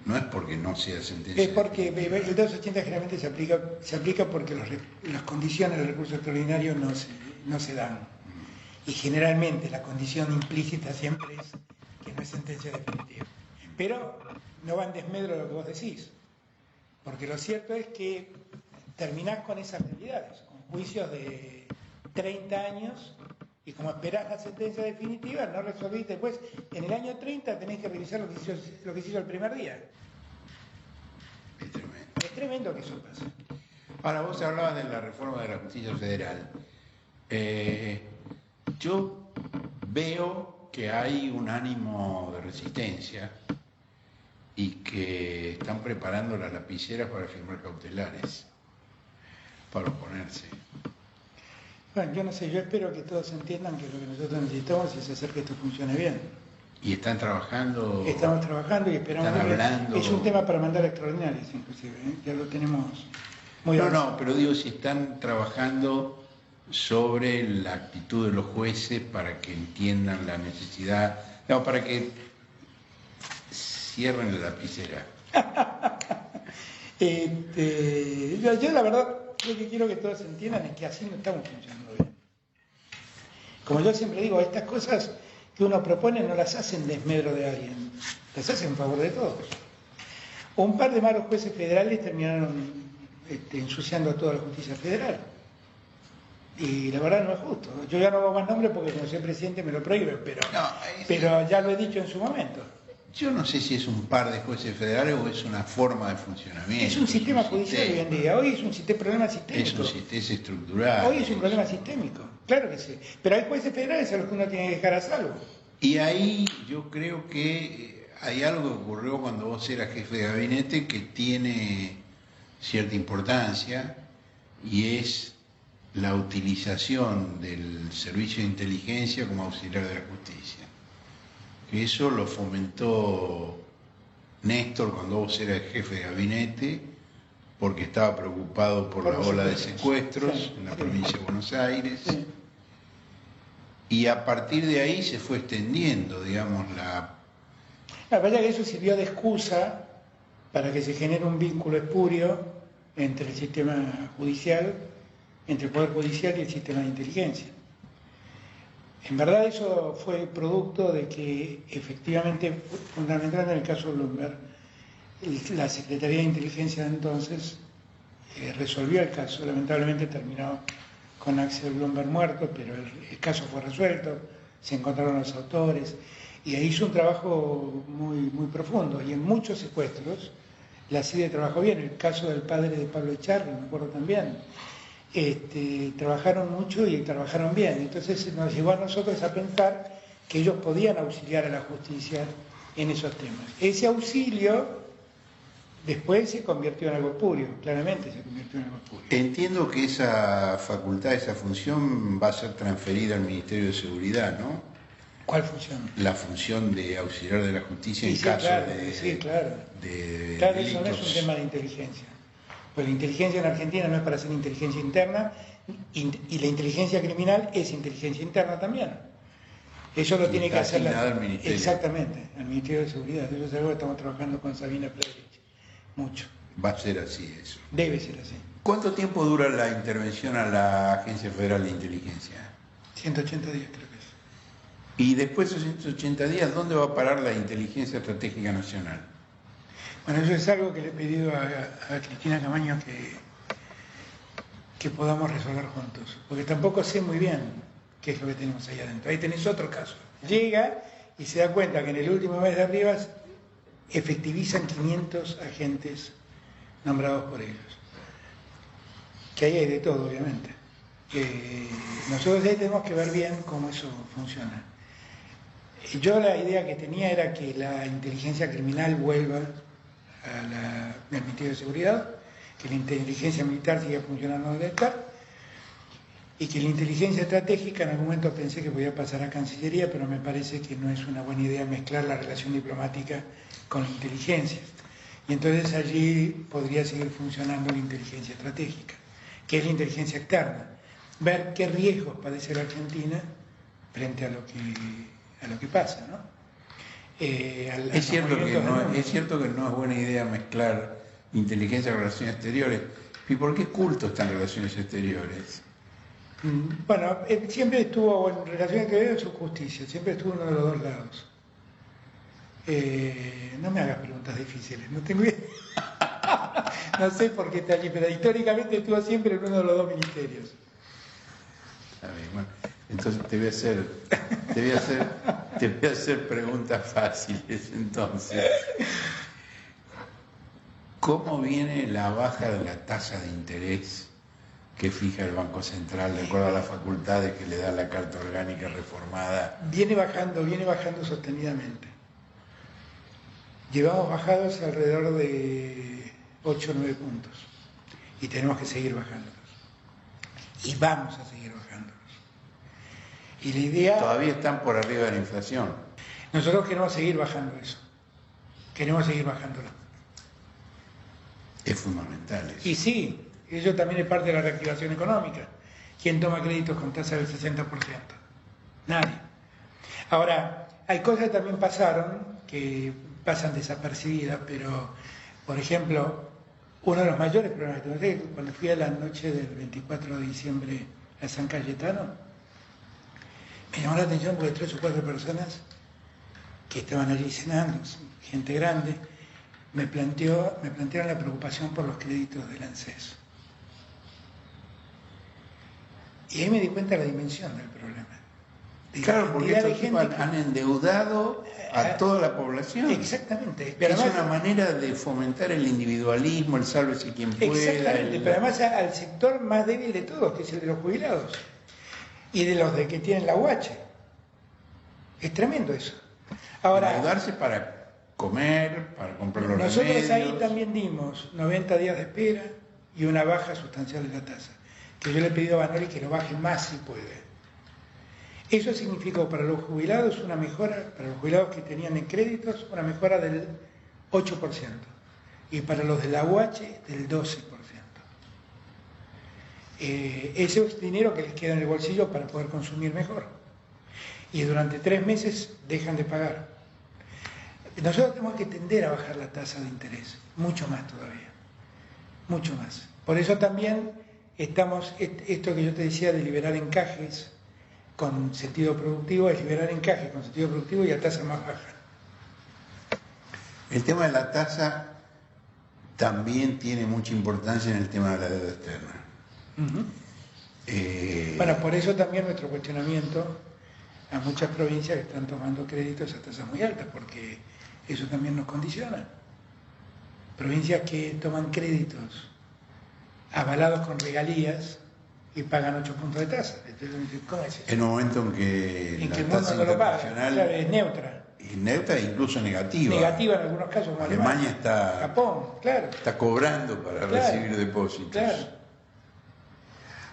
No es porque no sea sentencia. Es porque el 280 generalmente se aplica porque las condiciones del recurso extraordinario no se dan. Y generalmente la condición implícita siempre es que no es sentencia definitiva. Pero no va en desmedro de lo que vos decís. Porque lo cierto es que terminás con esas realidades, con juicios de 30 años, y como esperás la sentencia definitiva, no resolvís después. En el año 30 tenés que revisar lo que se hizo el primer día. Es tremendo. Es tremendo que eso pase. Ahora, vos hablabas de la reforma de la justicia federal. Yo veo que hay un ánimo de resistencia y que están preparando las lapiceras para firmar cautelares, para oponerse. Bueno, yo no sé, yo espero que todos entiendan que lo que nosotros necesitamos es hacer que esto funcione bien. Y están trabajando. Estamos trabajando y esperamos. Están hablando. Es un tema para mandar extraordinarios, inclusive, ¿eh? Ya lo tenemos muy avanzado. No, pero digo, si están trabajando sobre la actitud de los jueces para que entiendan la necesidad, no, para que cierren la lapicera. Yo la verdad, lo que quiero que todos entiendan es que así no estamos funcionando bien. Como yo siempre digo, estas cosas que uno propone no las hace en desmedro de alguien, las hace en favor de todos. Un par de malos jueces federales terminaron ensuciando a toda la justicia federal. Y la verdad no es justo. Yo ya no hago más nombres porque como soy presidente me lo prohíben, pero ya lo he dicho en su momento. Yo no sé si es un par de jueces federales o es una forma de funcionamiento. Es un sistema judicial hoy en día. Hoy es un problema sistémico. Es estructural. Hoy es un problema sistémico, claro que sí. Pero hay jueces federales a los que uno tiene que dejar a salvo. Y ahí yo creo que hay algo que ocurrió cuando vos eras jefe de gabinete que tiene cierta importancia y es la utilización del servicio de inteligencia como auxiliar de la justicia. Que eso lo fomentó Néstor cuando vos eras jefe de gabinete, porque estaba preocupado por la ola de secuestros en la provincia de Buenos Aires. Sí. Y a partir de ahí se fue extendiendo, digamos, La verdad que eso sirvió de excusa para que se genere un vínculo espurio entre el sistema judicial, entre el Poder Judicial y el sistema de inteligencia. En verdad eso fue producto de que efectivamente, fundamentalmente en el caso de Bloomberg, la Secretaría de Inteligencia de entonces resolvió el caso, lamentablemente terminó con Axel Bloomberg muerto, pero el caso fue resuelto, se encontraron los autores, y ahí hizo un trabajo muy profundo, y en muchos secuestros la CIDE trabajó bien. El caso del padre de Pablo Echarri, me acuerdo también, trabajaron mucho y trabajaron bien, entonces nos llevó a nosotros a pensar que ellos podían auxiliar a la justicia en esos temas. Ese auxilio después se convirtió en algo espurio, claramente se convirtió en algo espurio. Entiendo que esa facultad, esa función va a ser transferida al Ministerio de Seguridad, ¿no? ¿Cuál función? La función de auxiliar de la justicia en caso de Claro, eso delitos. no es un tema de inteligencia. Pues la inteligencia en Argentina no es para hacer inteligencia interna y la inteligencia criminal es inteligencia interna también. Eso lo tiene que hacer al Ministerio. Exactamente, al Ministerio de Seguridad. Eso es algo que estamos trabajando con Sabina Fredrich. Mucho. Va a ser así eso. Debe ser así. ¿Cuánto tiempo dura la intervención a la Agencia Federal de Inteligencia? 180 días creo que es. Y después de esos 180 días, ¿dónde va a parar la Inteligencia Estratégica Nacional? Bueno, eso es algo que le he pedido a Cristina Camaño que podamos resolver juntos, porque tampoco sé muy bien qué es lo que tenemos ahí adentro. Ahí tenés otro caso. Llega y se da cuenta que en el último mes de arriba efectivizan 500 agentes nombrados por ellos. Que ahí hay de todo, obviamente. Nosotros ahí tenemos que ver bien cómo eso funciona. Yo la idea que tenía era que la inteligencia criminal vuelva al Ministerio de Seguridad, que la inteligencia militar siga funcionando donde está, y que la inteligencia estratégica en algún momento pensé que podía pasar a Cancillería, pero me parece que no es una buena idea mezclar la relación diplomática con la inteligencia. Y entonces allí podría seguir funcionando la inteligencia estratégica, que es la inteligencia externa. Ver qué riesgos padece la Argentina frente a lo que pasa, ¿no? Es cierto que no es buena idea mezclar inteligencia y relaciones exteriores. ¿Y por qué culto están relaciones exteriores? Bueno, siempre estuvo en relaciones exteriores su justicia, siempre estuvo en uno de los dos lados. No me hagas preguntas difíciles, no tengo idea. No sé por qué está allí, pero históricamente estuvo siempre en uno de los dos ministerios. Está bien, bueno, entonces te voy a hacer preguntas fáciles entonces. ¿Cómo viene la baja de la tasa de interés que fija el Banco Central de acuerdo a las facultades que le da la Carta Orgánica reformada? Viene bajando sostenidamente. Llevamos bajados alrededor de 8 o 9 puntos y tenemos que seguir bajándolos. Y vamos a seguir bajándolos. Y la idea... Todavía están por arriba de la inflación. Nosotros queremos seguir bajando eso. Queremos seguir bajándolo. Es fundamental eso. Y sí, eso también es parte de la reactivación económica. ¿Quién toma créditos con tasa del 60%? Nadie. Ahora, hay cosas que también pasaron, que pasan desapercibidas, pero, por ejemplo, uno de los mayores problemas que tuve, cuando fui a la noche del 24 de diciembre a San Cayetano, me llamó la atención porque 3 o 4 personas que estaban allí cenando, gente grande, me plantearon la preocupación por los créditos del ANSES. Y ahí me di cuenta de la dimensión del problema. Claro, porque estos tipos han endeudado a toda la población. Exactamente. Pero es una manera de fomentar el individualismo, el sálvese quien pueda. Exactamente, pero además al sector más débil de todos, que es el de los jubilados y de los de que tienen la UH. Es tremendo eso. Ahora, endeudarse para comer, para comprar los nosotros remedios. ahí también dimos 90 días de espera y una baja sustancial de la tasa, que yo le he pedido a Banoli que lo baje más si puede. Eso significó para los jubilados una mejora, para los jubilados que tenían en créditos, una mejora del 8%, y para los de la UH del 12%. Ese es dinero que les queda en el bolsillo para poder consumir mejor. Y durante 3 meses dejan de pagar. Nosotros tenemos que tender a bajar la tasa de interés, mucho más todavía, mucho más. Por eso también estamos, esto que yo te decía de liberar encajes con sentido productivo, es liberar encajes con sentido productivo y a tasa más baja. El tema de la tasa también tiene mucha importancia en el tema de la deuda externa. Bueno, por eso también nuestro cuestionamiento a muchas provincias que están tomando créditos a tasas muy altas, porque eso también nos condiciona. Provincias que toman créditos avalados con regalías y pagan 8 puntos de tasa. ¿Cómo es eso? En un momento en que en la que el mundo tasa no lo paga, internacional claro, es neutra. es neutra e incluso negativa. Negativa en algunos casos, como Alemania está, Japón, claro. está cobrando para Claro, recibir depósitos. Claro.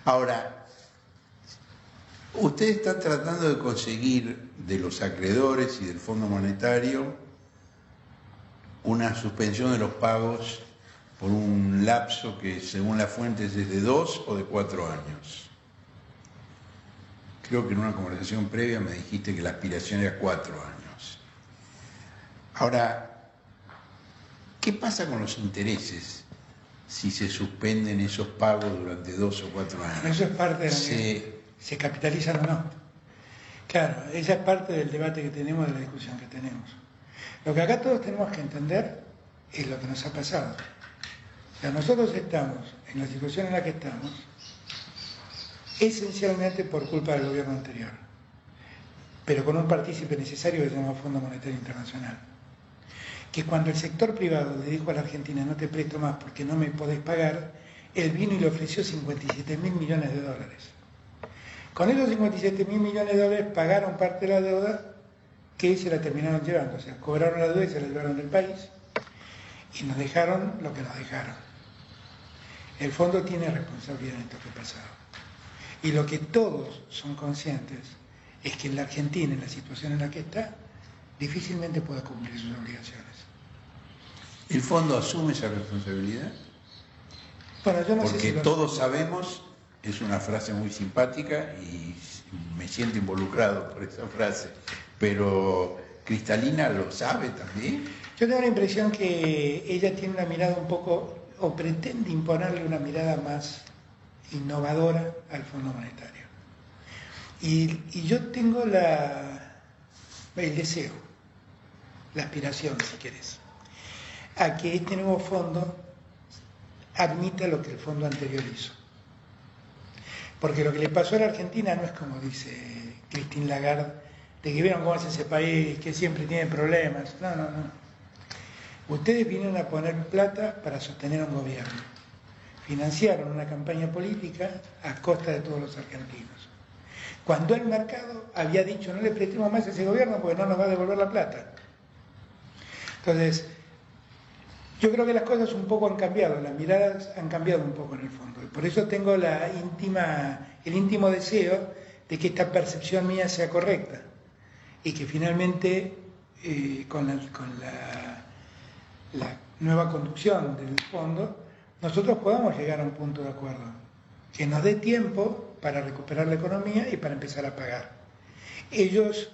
Ahora, usted está tratando de conseguir de los acreedores y del Fondo Monetario una suspensión de los pagos por un lapso que según las fuentes es de 2 o de 4 años. Creo que en una conversación previa me dijiste que la aspiración era 4 años. Ahora, ¿qué pasa con los intereses si se suspenden esos pagos durante 2 o 4 años? Eso es parte de lo que se capitalizan o no. Claro, esa es parte del debate que tenemos, de la discusión que tenemos. Lo que acá todos tenemos que entender es lo que nos ha pasado. O sea, nosotros estamos en la situación en la que estamos esencialmente por culpa del gobierno anterior, pero con un partícipe necesario que se llama Fondo Monetario Internacional, que cuando el sector privado le dijo a la Argentina no te presto más porque no me podés pagar, él vino y le ofreció 57.000 millones de dólares. Con esos 57.000 millones de dólares pagaron parte de la deuda que se la terminaron llevando, o sea, cobraron la deuda y se la llevaron del país y nos dejaron lo que nos dejaron. El fondo tiene responsabilidad en esto que ha pasado. Y lo que todos son conscientes es que en la Argentina, en la situación en la que está, difícilmente pueda cumplir sus obligaciones. ¿El fondo asume esa responsabilidad? Bueno, yo no sé Porque si todos sabemos, es una frase muy simpática y me siento involucrado por esa frase, pero ¿Cristalina lo sabe también? Yo tengo la impresión que ella tiene una mirada un poco, o pretende imponerle una mirada más innovadora al Fondo Monetario. Y yo tengo el deseo, la aspiración, si querés, a que este nuevo fondo admita lo que el fondo anterior hizo. Porque lo que le pasó a la Argentina no es como dice Christine Lagarde, de que vieron cómo es ese país, que siempre tiene problemas. No, no, no. Ustedes vinieron a poner plata para sostener a un gobierno. Financiaron una campaña política a costa de todos los argentinos. Cuando el mercado había dicho no le prestemos más a ese gobierno porque no nos va a devolver la plata. Entonces, yo creo que las cosas un poco han cambiado, las miradas han cambiado un poco en el fondo. Y por eso tengo el íntimo deseo de que esta percepción mía sea correcta y que finalmente con la nueva conducción del fondo nosotros podamos llegar a un punto de acuerdo que nos dé tiempo para recuperar la economía y para empezar a pagar. Ellos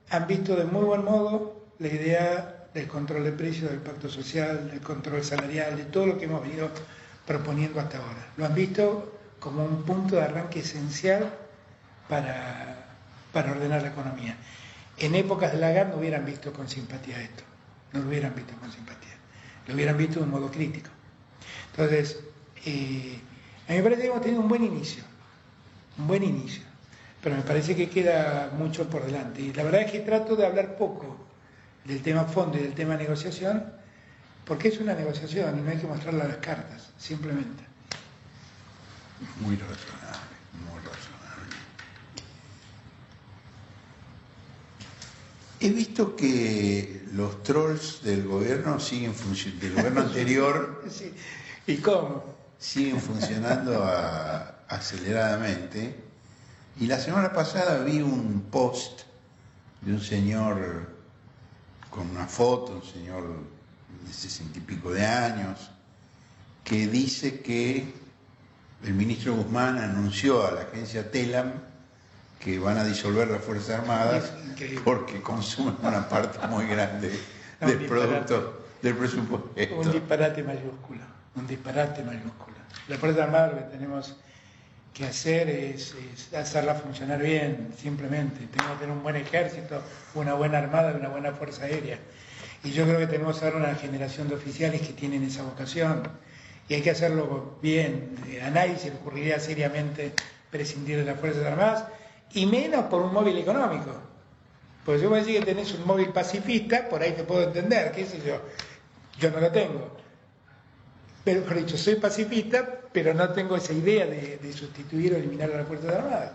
han visto de muy buen modo la idea del control de precios, del pacto social, del control salarial, de todo lo que hemos venido proponiendo hasta ahora. Lo han visto como un punto de arranque esencial para ordenar la econommí. En épocas de Lagarde no hubieran visto con simpatía esto, no lo hubieran visto con simpatía, lo hubieran visto de un modo crítico. Entonces, a mí me parece que hemos tenido un buen inicio. pero me parece que queda mucho por delante. Y la verdad es que trato de hablar poco del tema fondo y del tema negociación, porque es una negociación y no hay que mostrarle las cartas, simplemente. Muy razonable, muy razonable. He visto que los trolls del gobierno siguen del gobierno anterior Sí. ¿Y cómo? siguen funcionando aceleradamente. Y la semana pasada vi un post de un señor con una foto, un señor de 60 y pico de años, que dice que el ministro Guzmán anunció a la agencia TELAM que van a disolver las Fuerzas Armadas porque consumen una parte muy grande del producto, del presupuesto. Un disparate mayúsculo, un disparate mayúsculo. La Fuerza Armada lo que tenemos que hacer es hacerla funcionar bien, simplemente. Tenemos que tener un buen ejército, una buena armada y una buena fuerza aérea. Y yo creo que tenemos ahora una generación de oficiales que tienen esa vocación. Y hay que hacerlo bien. A nadie se le ocurriría seriamente prescindir de las Fuerzas Armadas, y menos por un móvil económico. Porque yo voy a decir que tenés un móvil pacifista, por ahí te puedo entender, qué sé yo. Yo no lo tengo. Pero, mejor dicho, soy pacifista, pero no tengo esa idea de sustituir o eliminar a las Fuerzas Armadas.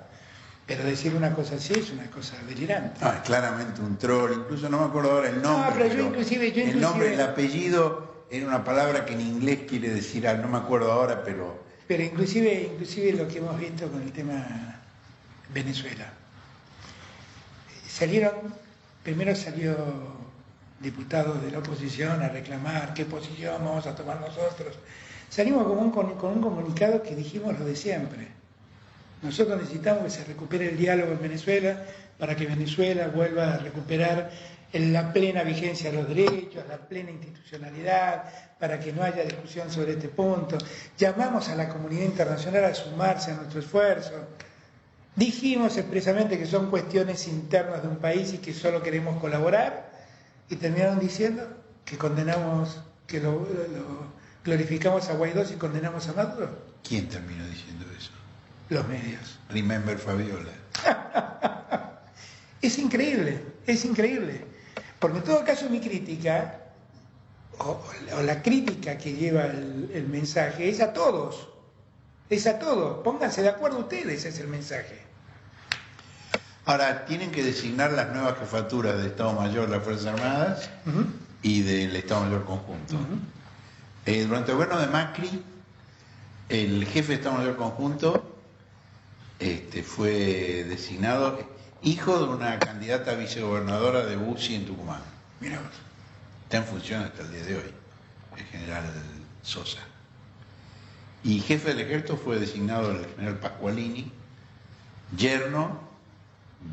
Pero decir una cosa así es una cosa delirante. No, es claramente un troll, incluso no me acuerdo ahora el nombre. No, pero yo inclusive... El nombre, el apellido era una palabra que en inglés quiere decir, no me acuerdo ahora, pero... Pero inclusive lo que hemos visto con el tema Venezuela. Primero salió diputados de la oposición a reclamar qué posición vamos a tomar nosotros. Salimos con un comunicado que dijimos lo de siempre. Nosotros necesitamos que se recupere el diálogo en Venezuela para que Venezuela vuelva a recuperar la plena vigencia de los derechos, la plena institucionalidad, para que no haya discusión sobre este punto. Llamamos a la comunidad internacional a sumarse a nuestro esfuerzo. Dijimos expresamente que son cuestiones internas de un país y que solo queremos colaborar, y terminaron diciendo que condenamos, que lo glorificamos a Guaidó y condenamos a Maduro. ¿Quién terminó diciendo eso? Los medios. Remember Fabiola. Es increíble, es increíble. Porque en todo caso mi crítica, o la crítica que lleva el mensaje, es a todos. Es a todos. Pónganse de acuerdo ustedes, ese es el mensaje. Ahora, tienen que designar las nuevas jefaturas de Estado Mayor de las Fuerzas Armadas y del Estado Mayor Conjunto. Durante el gobierno de Macri, el jefe de Estado Mayor Conjunto fue designado hijo de una candidata a vicegobernadora de UCI en Tucumán. Mirá vos. Está en función hasta el día de hoy, el general Sosa. Y jefe del ejército fue designado el general Pascualini, yerno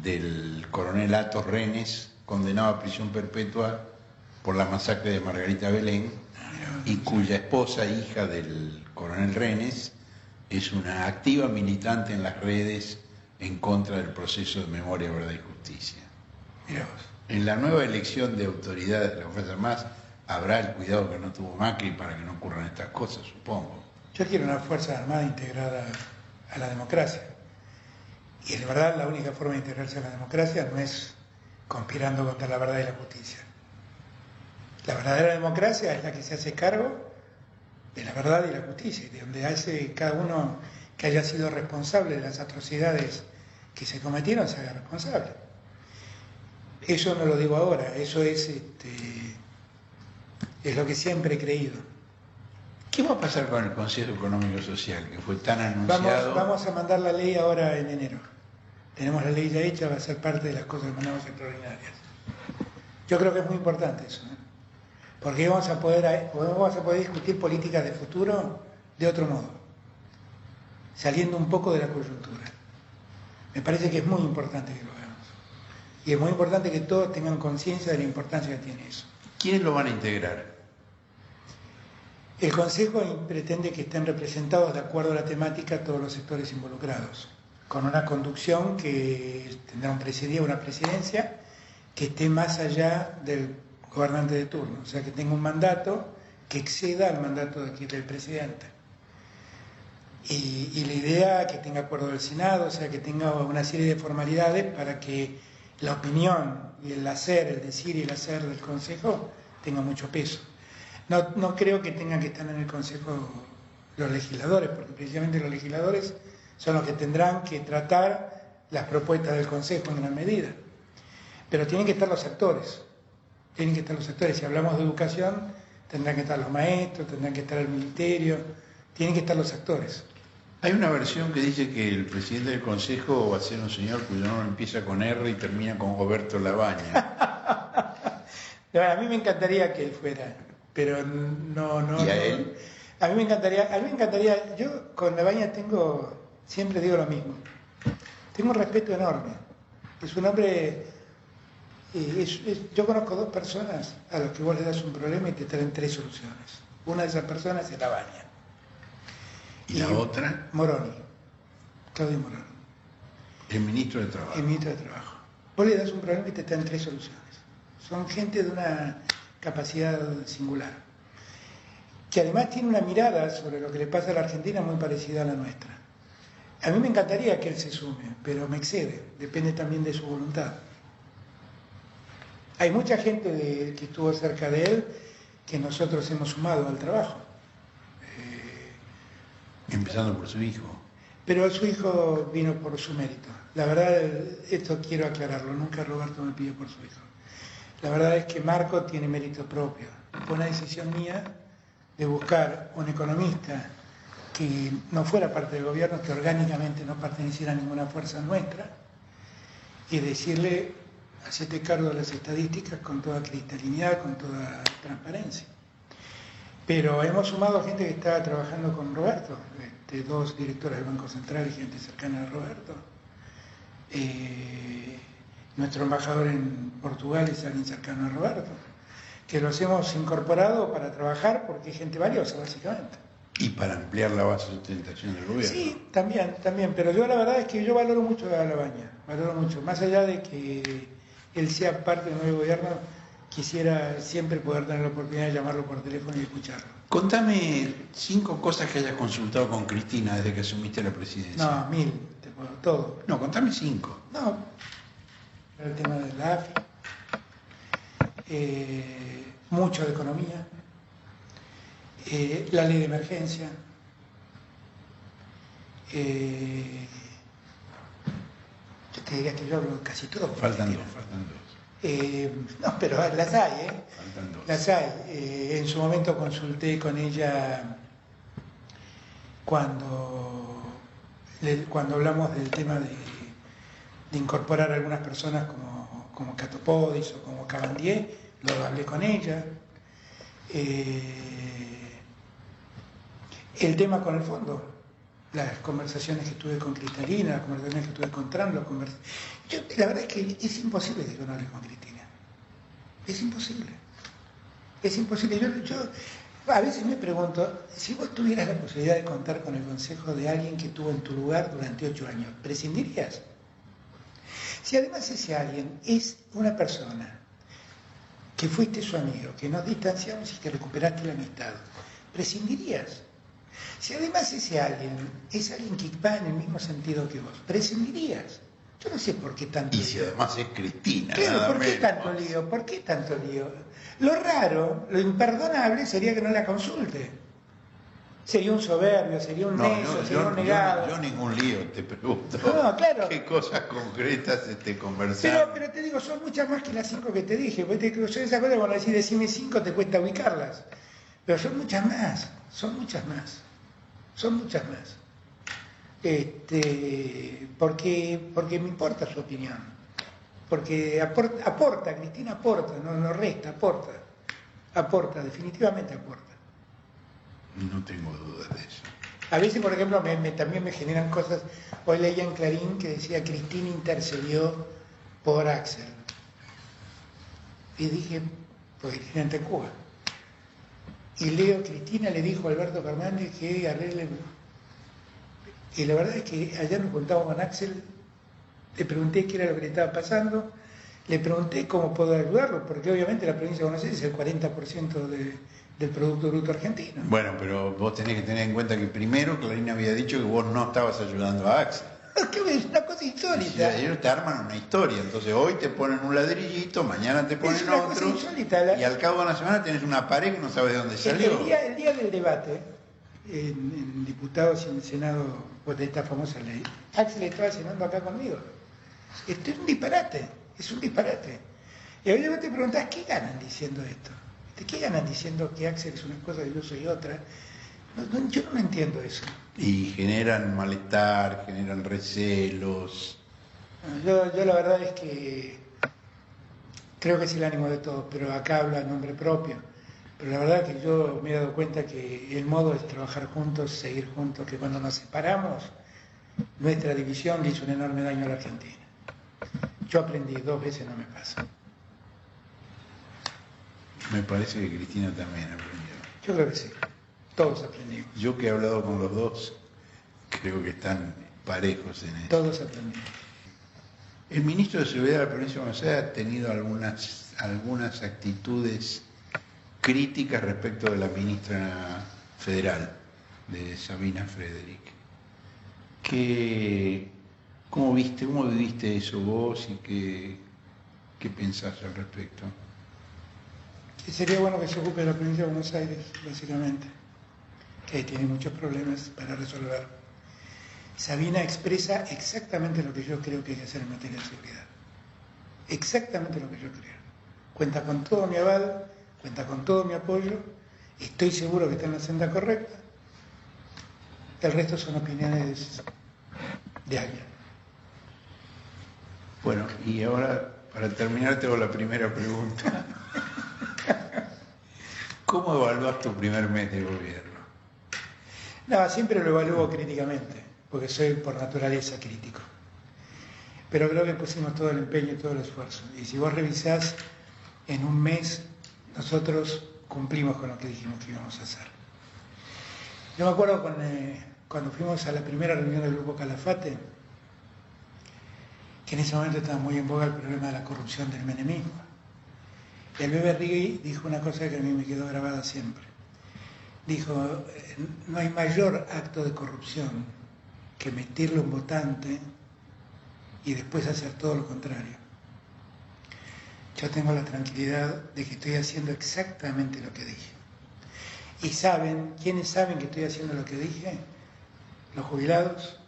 del coronel Atos Renes, condenado a prisión perpetua por la masacre de Margarita Belén, y cuya esposa, hija del coronel Renes, es una activa militante en las redes en contra del proceso de memoria, verdad y justicia. Mirá vos. En la nueva elección de autoridades de las Fuerzas Armadas habrá el cuidado que no tuvo Macri para que no ocurran estas cosas, supongo. Yo quiero una Fuerza Armada integrada a la democracia. Y en verdad la única forma de integrarse a la democracia no es conspirando contra la verdad y la justicia. La verdadera democracia es la que se hace cargo de la verdad y la justicia, de donde hace cada uno que haya sido responsable de las atrocidades que se cometieron se haga responsable. Eso no lo digo ahora, eso es lo que siempre he creído. ¿Qué va a pasar con el Consejo Económico y Social, que fue tan anunciado? Vamos a mandar la ley ahora en enero. Tenemos la ley ya hecha, va a ser parte de las cosas que mandamos extraordinarias. Yo creo que es muy importante eso, porque vamos a poder discutir políticas de futuro de otro modo, saliendo un poco de la coyuntura. Me parece que es muy importante que lo hagamos. Y es muy importante que todos tengan conciencia de la importancia que tiene eso. ¿Quiénes lo van a integrar? El Consejo pretende que estén representados de acuerdo a la temática todos los sectores involucrados, con una conducción que tendrá una presidencia que esté más allá del gobernante de turno, o sea, que tenga un mandato que exceda al mandato del presidente. y la idea que tenga acuerdo del Senado, o sea, que tenga una serie de formalidades para que la opinión y el hacer, el decir y el hacer del Consejo tenga mucho peso. No creo que tengan que estar en el Consejo los legisladores, porque precisamente los legisladores son los que tendrán que tratar las propuestas del Consejo en gran medida. Pero tienen que estar los actores, tienen que estar los actores. Si hablamos de educación, tendrán que estar los maestros, tendrán que estar el ministerio, tienen que estar los actores. Hay una versión que dice que el presidente del Consejo va a ser un señor cuyo nombre empieza con R y termina con Roberto Labaña. No, a mí me encantaría que él fuera, pero no. ¿Y a él? A mí me encantaría, yo con Labaña siempre digo lo mismo, tengo un respeto enorme. Es un hombre, yo conozco 2 personas a las que vos le das un problema y te traen 3 soluciones. Una de esas personas es Labaña. ¿Y la otra? Moroni, Claudio Moroni. El ministro de Trabajo. El ministro de Trabajo. Vos le das un problema y te traen 3 soluciones. Son gente de una capacidad singular, que además tiene una mirada sobre lo que le pasa a la Argentina muy parecida a la nuestra. A mí me encantaría que él se sume, pero me excede, depende también de su voluntad. Hay mucha gente que estuvo cerca de él que nosotros hemos sumado al trabajo. Empezando por su hijo. Pero su hijo vino por su mérito. La verdad, esto quiero aclararlo, nunca Roberto me pidió por su hijo. La verdad es que Marco tiene mérito propio. Fue una decisión mía de buscar un economista que no fuera parte del gobierno, que orgánicamente no perteneciera a ninguna fuerza nuestra, y decirle, hacete cargo de las estadísticas con toda cristalinidad, con toda transparencia. Pero hemos sumado gente que está trabajando con Roberto, 2 directores del Banco Central y gente cercana a Roberto. Nuestro embajador en Portugal es alguien cercano a Roberto, que los hemos incorporado para trabajar porque es gente valiosa, básicamente. Y para ampliar la base de sustentación del gobierno. Sí, también, pero yo la verdad es que yo valoro mucho a Labaña, valoro mucho, más allá de que él sea parte del nuevo gobierno, quisiera siempre poder tener la oportunidad de llamarlo por teléfono y escucharlo. Contame 5 cosas que hayas consultado con Cristina desde que asumiste la presidencia. No, 1000, todo. No, contame 5. No, el tema de la AFI, mucho de economía, la ley de emergencia, yo te diría que yo hablo casi todo. Faltan 2. No, pero las hay, Faltan 2. Las hay. En su momento consulté con ella cuando hablamos del tema de incorporar a algunas personas como Catopodis o como Cabandier, lo hablé con ella. El tema con el fondo, las conversaciones que tuve con Cristalina, las conversaciones que tuve con Trump, la verdad es que es imposible que yo no hable con Cristina. Es imposible. Es imposible. Yo a veces me pregunto, si vos tuvieras la posibilidad de contar con el consejo de alguien que estuvo en tu lugar durante 8 años, ¿prescindirías? Si además ese alguien es una persona que fuiste su amigo, que nos distanciamos y que recuperaste la amistad, ¿prescindirías? Si además ese alguien es alguien que va en el mismo sentido que vos, ¿prescindirías? Yo no sé por qué tanto lío. Y si además es Cristina, claro, nada ¿por qué menos. tanto lío? ¿Por qué tanto lío? Lo raro, lo imperdonable sería que no la consulte. Sería un soberbio, sería un necio, sería un negado. Yo ningún lío, te pregunto. No, claro. ¿Qué cosas concretas conversaron? Pero te digo, son muchas más que las 5 que te dije. Porque son esas cosas cuando decís decime 5 te cuesta ubicarlas. Pero son muchas más, son muchas más. Porque me importa su opinión. Porque aporta, Cristina aporta, no resta, aporta, definitivamente aporta. No tengo dudas de eso. A veces, por ejemplo, también me generan cosas. Hoy leía en Clarín que decía Cristina intercedió por Axel. Y dije, pues Cristina está en Cuba. Y leo, Cristina le dijo a Alberto Fernández que arregle. Y la verdad es que ayer nos juntamos con Axel, le pregunté qué era lo que le estaba pasando, le pregunté cómo poder ayudarlo, porque obviamente la provincia de Buenos Aires es el 40% del Producto Bruto Argentino. Bueno, pero vos tenés que tener en cuenta que primero Clarín había dicho que vos no estabas ayudando a Axel. Es una cosa insólita. Ellos te arman una historia, entonces hoy te ponen un ladrillito, mañana te ponen otro, y al cabo de una semana tenés una pared que no sabes de dónde salió. El día del debate, en diputados y en el Senado, pues, de esta famosa ley, Axel estaba cenando acá conmigo. Esto es un disparate, es un disparate. Y hoy vos te preguntás, ¿qué ganan diciendo esto? ¿Qué ganan diciendo que Axel es una cosa y yo soy otra? Yo no entiendo eso. Y generan malestar, generan recelos. Yo la verdad es que creo que es el ánimo de todos, pero acá habla en nombre propio. Pero la verdad que yo me he dado cuenta que el modo es trabajar juntos, seguir juntos, que cuando nos separamos, nuestra división le hizo un enorme daño a la Argentina. Yo aprendí 2 veces, no me pasa. Me parece que Cristina también aprendió. Yo creo que sí, todos aprendimos. Yo que he hablado con los dos, creo que están parejos en eso. Todos aprendimos. El ministro de Seguridad de la provincia de Buenos Aires ha tenido algunas actitudes críticas respecto de la ministra federal, de Sabina Frederick. ¿Cómo viviste eso vos y qué pensás al respecto? Y sería bueno que se ocupe de la provincia de Buenos Aires, básicamente, que ahí tiene muchos problemas para resolver. Sabina expresa exactamente lo que yo creo que hay que hacer en materia de seguridad. Exactamente lo que yo creo. Cuenta con todo mi aval, cuenta con todo mi apoyo, estoy seguro que está en la senda correcta. El resto son opiniones de alguien. Bueno, y ahora, para terminar, te hago la primera pregunta. ¿Cómo evaluás tu primer mes de gobierno? No, siempre lo evalúo críticamente, porque soy por naturaleza crítico. Pero creo que pusimos todo el empeño y todo el esfuerzo. Y si vos revisás, en un mes nosotros cumplimos con lo que dijimos que íbamos a hacer. Yo me acuerdo cuando fuimos a la primera reunión del Grupo Calafate, que en ese momento estaba muy en boga el problema de la corrupción del menemismo. Y el Bebe Rigui dijo una cosa que a mí me quedó grabada siempre. Dijo, no hay mayor acto de corrupción que meterle un votante y después hacer todo lo contrario. Yo tengo la tranquilidad de que estoy haciendo exactamente lo que dije. ¿Y saben? ¿Quiénes saben que estoy haciendo lo que dije? Los jubilados,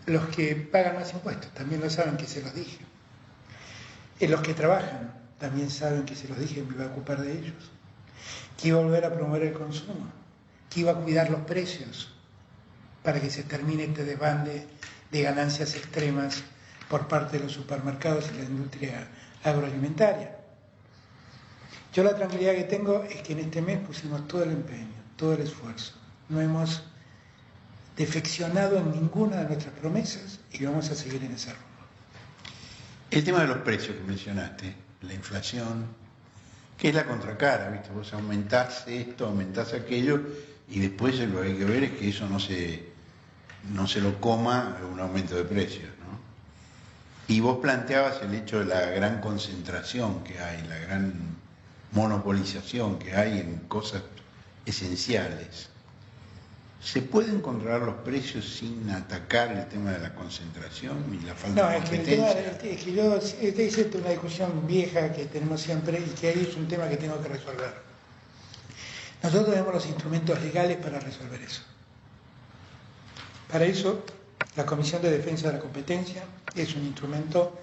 los que pagan más impuestos, también lo saben que se los dije. Los que trabajan también saben que se los dije, me iba a ocupar de ellos. Que iba a volver a promover el consumo, que iba a cuidar los precios para que se termine este desbande de ganancias extremas por parte de los supermercados y la industria agroalimentaria. Yo la tranquilidad que tengo es que en este mes pusimos todo el empeño, todo el esfuerzo. No hemos defeccionado en ninguna de nuestras promesas y vamos a seguir en ese rumbo. El tema de los precios que mencionaste, la inflación, que es la contracara, ¿viste? Vos aumentás esto, aumentás aquello, y después lo que hay que ver es que eso no se lo coma un aumento de precios, ¿no? Y vos planteabas el hecho de la gran concentración que hay, la gran monopolización que hay en cosas esenciales. ¿Se pueden controlar los precios sin atacar el tema de la concentración y la falta de competencia? Es que esa es una discusión vieja que tenemos siempre y que ahí es un tema que tengo que resolver. Nosotros tenemos los instrumentos legales para resolver eso. Para eso, la Comisión de Defensa de la Competencia es un instrumento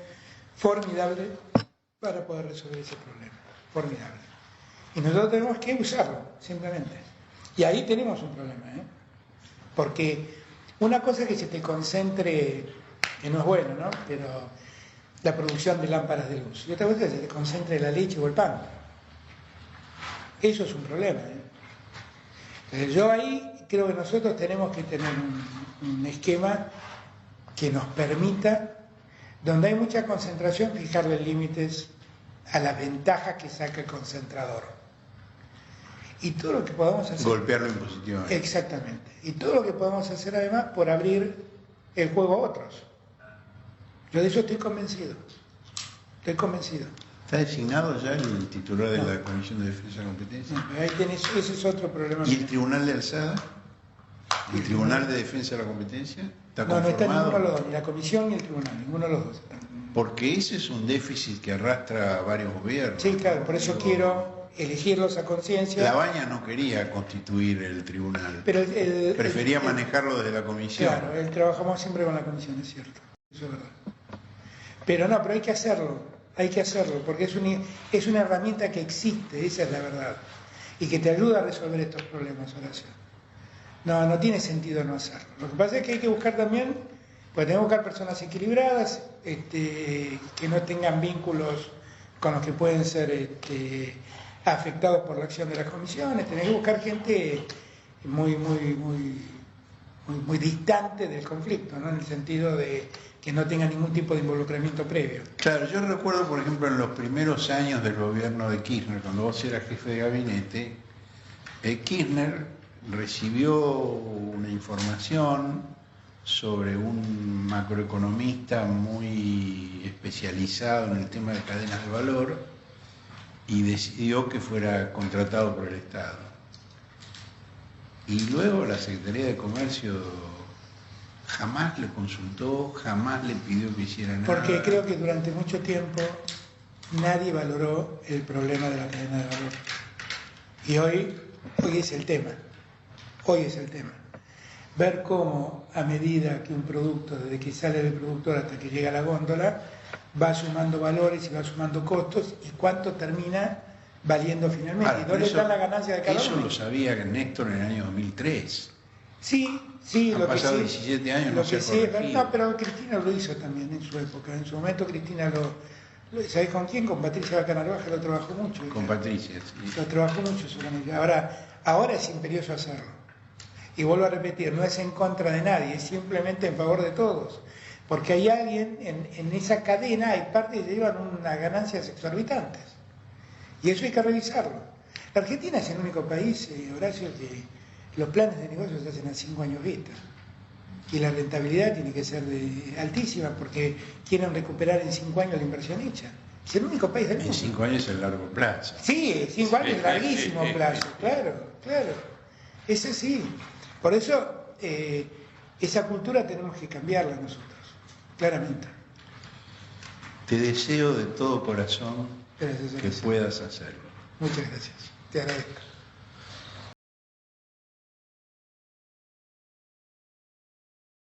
formidable para poder resolver ese problema. Formidable. Y nosotros tenemos que usarlo, simplemente. Y ahí tenemos un problema, porque una cosa es que se te concentre, que no es bueno, ¿no? Pero la producción de lámparas de luz. Y otra cosa es que se te concentre la leche o el pan. Eso es un problema, Yo ahí creo que nosotros tenemos que tener un esquema que nos permita, donde hay mucha concentración, fijarle límites a las ventajas que saca el concentrador. Y todo lo que podamos hacer... Golpearlo impositivamente. Exactamente. Y todo lo que podamos hacer además por abrir el juego a otros. Yo de eso estoy convencido. Estoy convencido. ¿Está designado ya el titular de No. la Comisión de Defensa de la Competencia? Ahí tenés, ese es otro problema. ¿Y el Tribunal de Alzada? ¿El Tribunal de Defensa de la Competencia? ¿Está No, no está conformado? ninguno de los dos, ni la comisión ni el tribunal, ninguno de los dos. Porque ese es un déficit que arrastra a varios gobiernos. Sí, claro, por eso quiero elegirlos a conciencia. Labaña no quería constituir el tribunal, Pero prefería manejarlo desde la comisión. Claro, trabajamos siempre con la comisión, es cierto, eso es verdad. Pero no, pero hay que hacerlo, porque es una herramienta que existe, esa es la verdad, y que te ayuda a resolver estos problemas, Horacio. No tiene sentido no hacerlo. Lo que pasa es que hay que buscar también, pues tenemos que buscar personas equilibradas, que no tengan vínculos con los que pueden ser afectados por la acción de las comisiones, tenés que buscar gente muy distante del conflicto, ¿no? En el sentido de que no tenga ningún tipo de involucramiento previo. Claro, yo recuerdo, por ejemplo, en los primeros años del gobierno de Kirchner, cuando vos eras jefe de gabinete, Kirchner recibió una información sobre un macroeconomista muy especializado en el tema de cadenas de valor y decidió que fuera contratado por el Estado. Y luego la Secretaría de Comercio jamás le consultó, jamás le pidió que hiciera nada. Porque creo que durante mucho tiempo nadie valoró el problema de la cadena de valor. Y hoy es el tema. Hoy es el tema. Ver cómo a medida que un producto, desde que sale del productor hasta que llega a la góndola, va sumando valores y va sumando costos y cuánto termina valiendo finalmente. Ahora, ¿Y dónde está la ganancia de cada eso uno? lo sabía Néstor en el año 2003. Sí, Han lo que pasado sí, 17 años, lo no se que ha sí, corregido. no, pero Cristina lo hizo también en su época. En su momento Cristina ¿sabés con quién? Con Patricia Bacanarvaja lo trabajó mucho. Con Patricia, sí. Lo trabajó mucho seguramente. Ahora es imperioso hacerlo. Y vuelvo a repetir, no es en contra de nadie, es simplemente en favor de todos. Porque hay alguien, en esa cadena hay partes que llevan unas ganancias exorbitantes. Y eso hay que revisarlo. La Argentina es el único país, Horacio, que los planes de negocios se hacen a 5 años vista. Y la rentabilidad tiene que ser altísima porque quieren recuperar en 5 años la inversión hecha. Es el único país del mundo. En 5 años es el largo plazo. Sí, 5 años es larguísimo plazo, claro. Ese sí. Por eso, esa cultura tenemos que cambiarla nosotros, claramente. Te deseo de todo corazón Gracias, que puedas hacerlo. Muchas gracias. Te agradezco.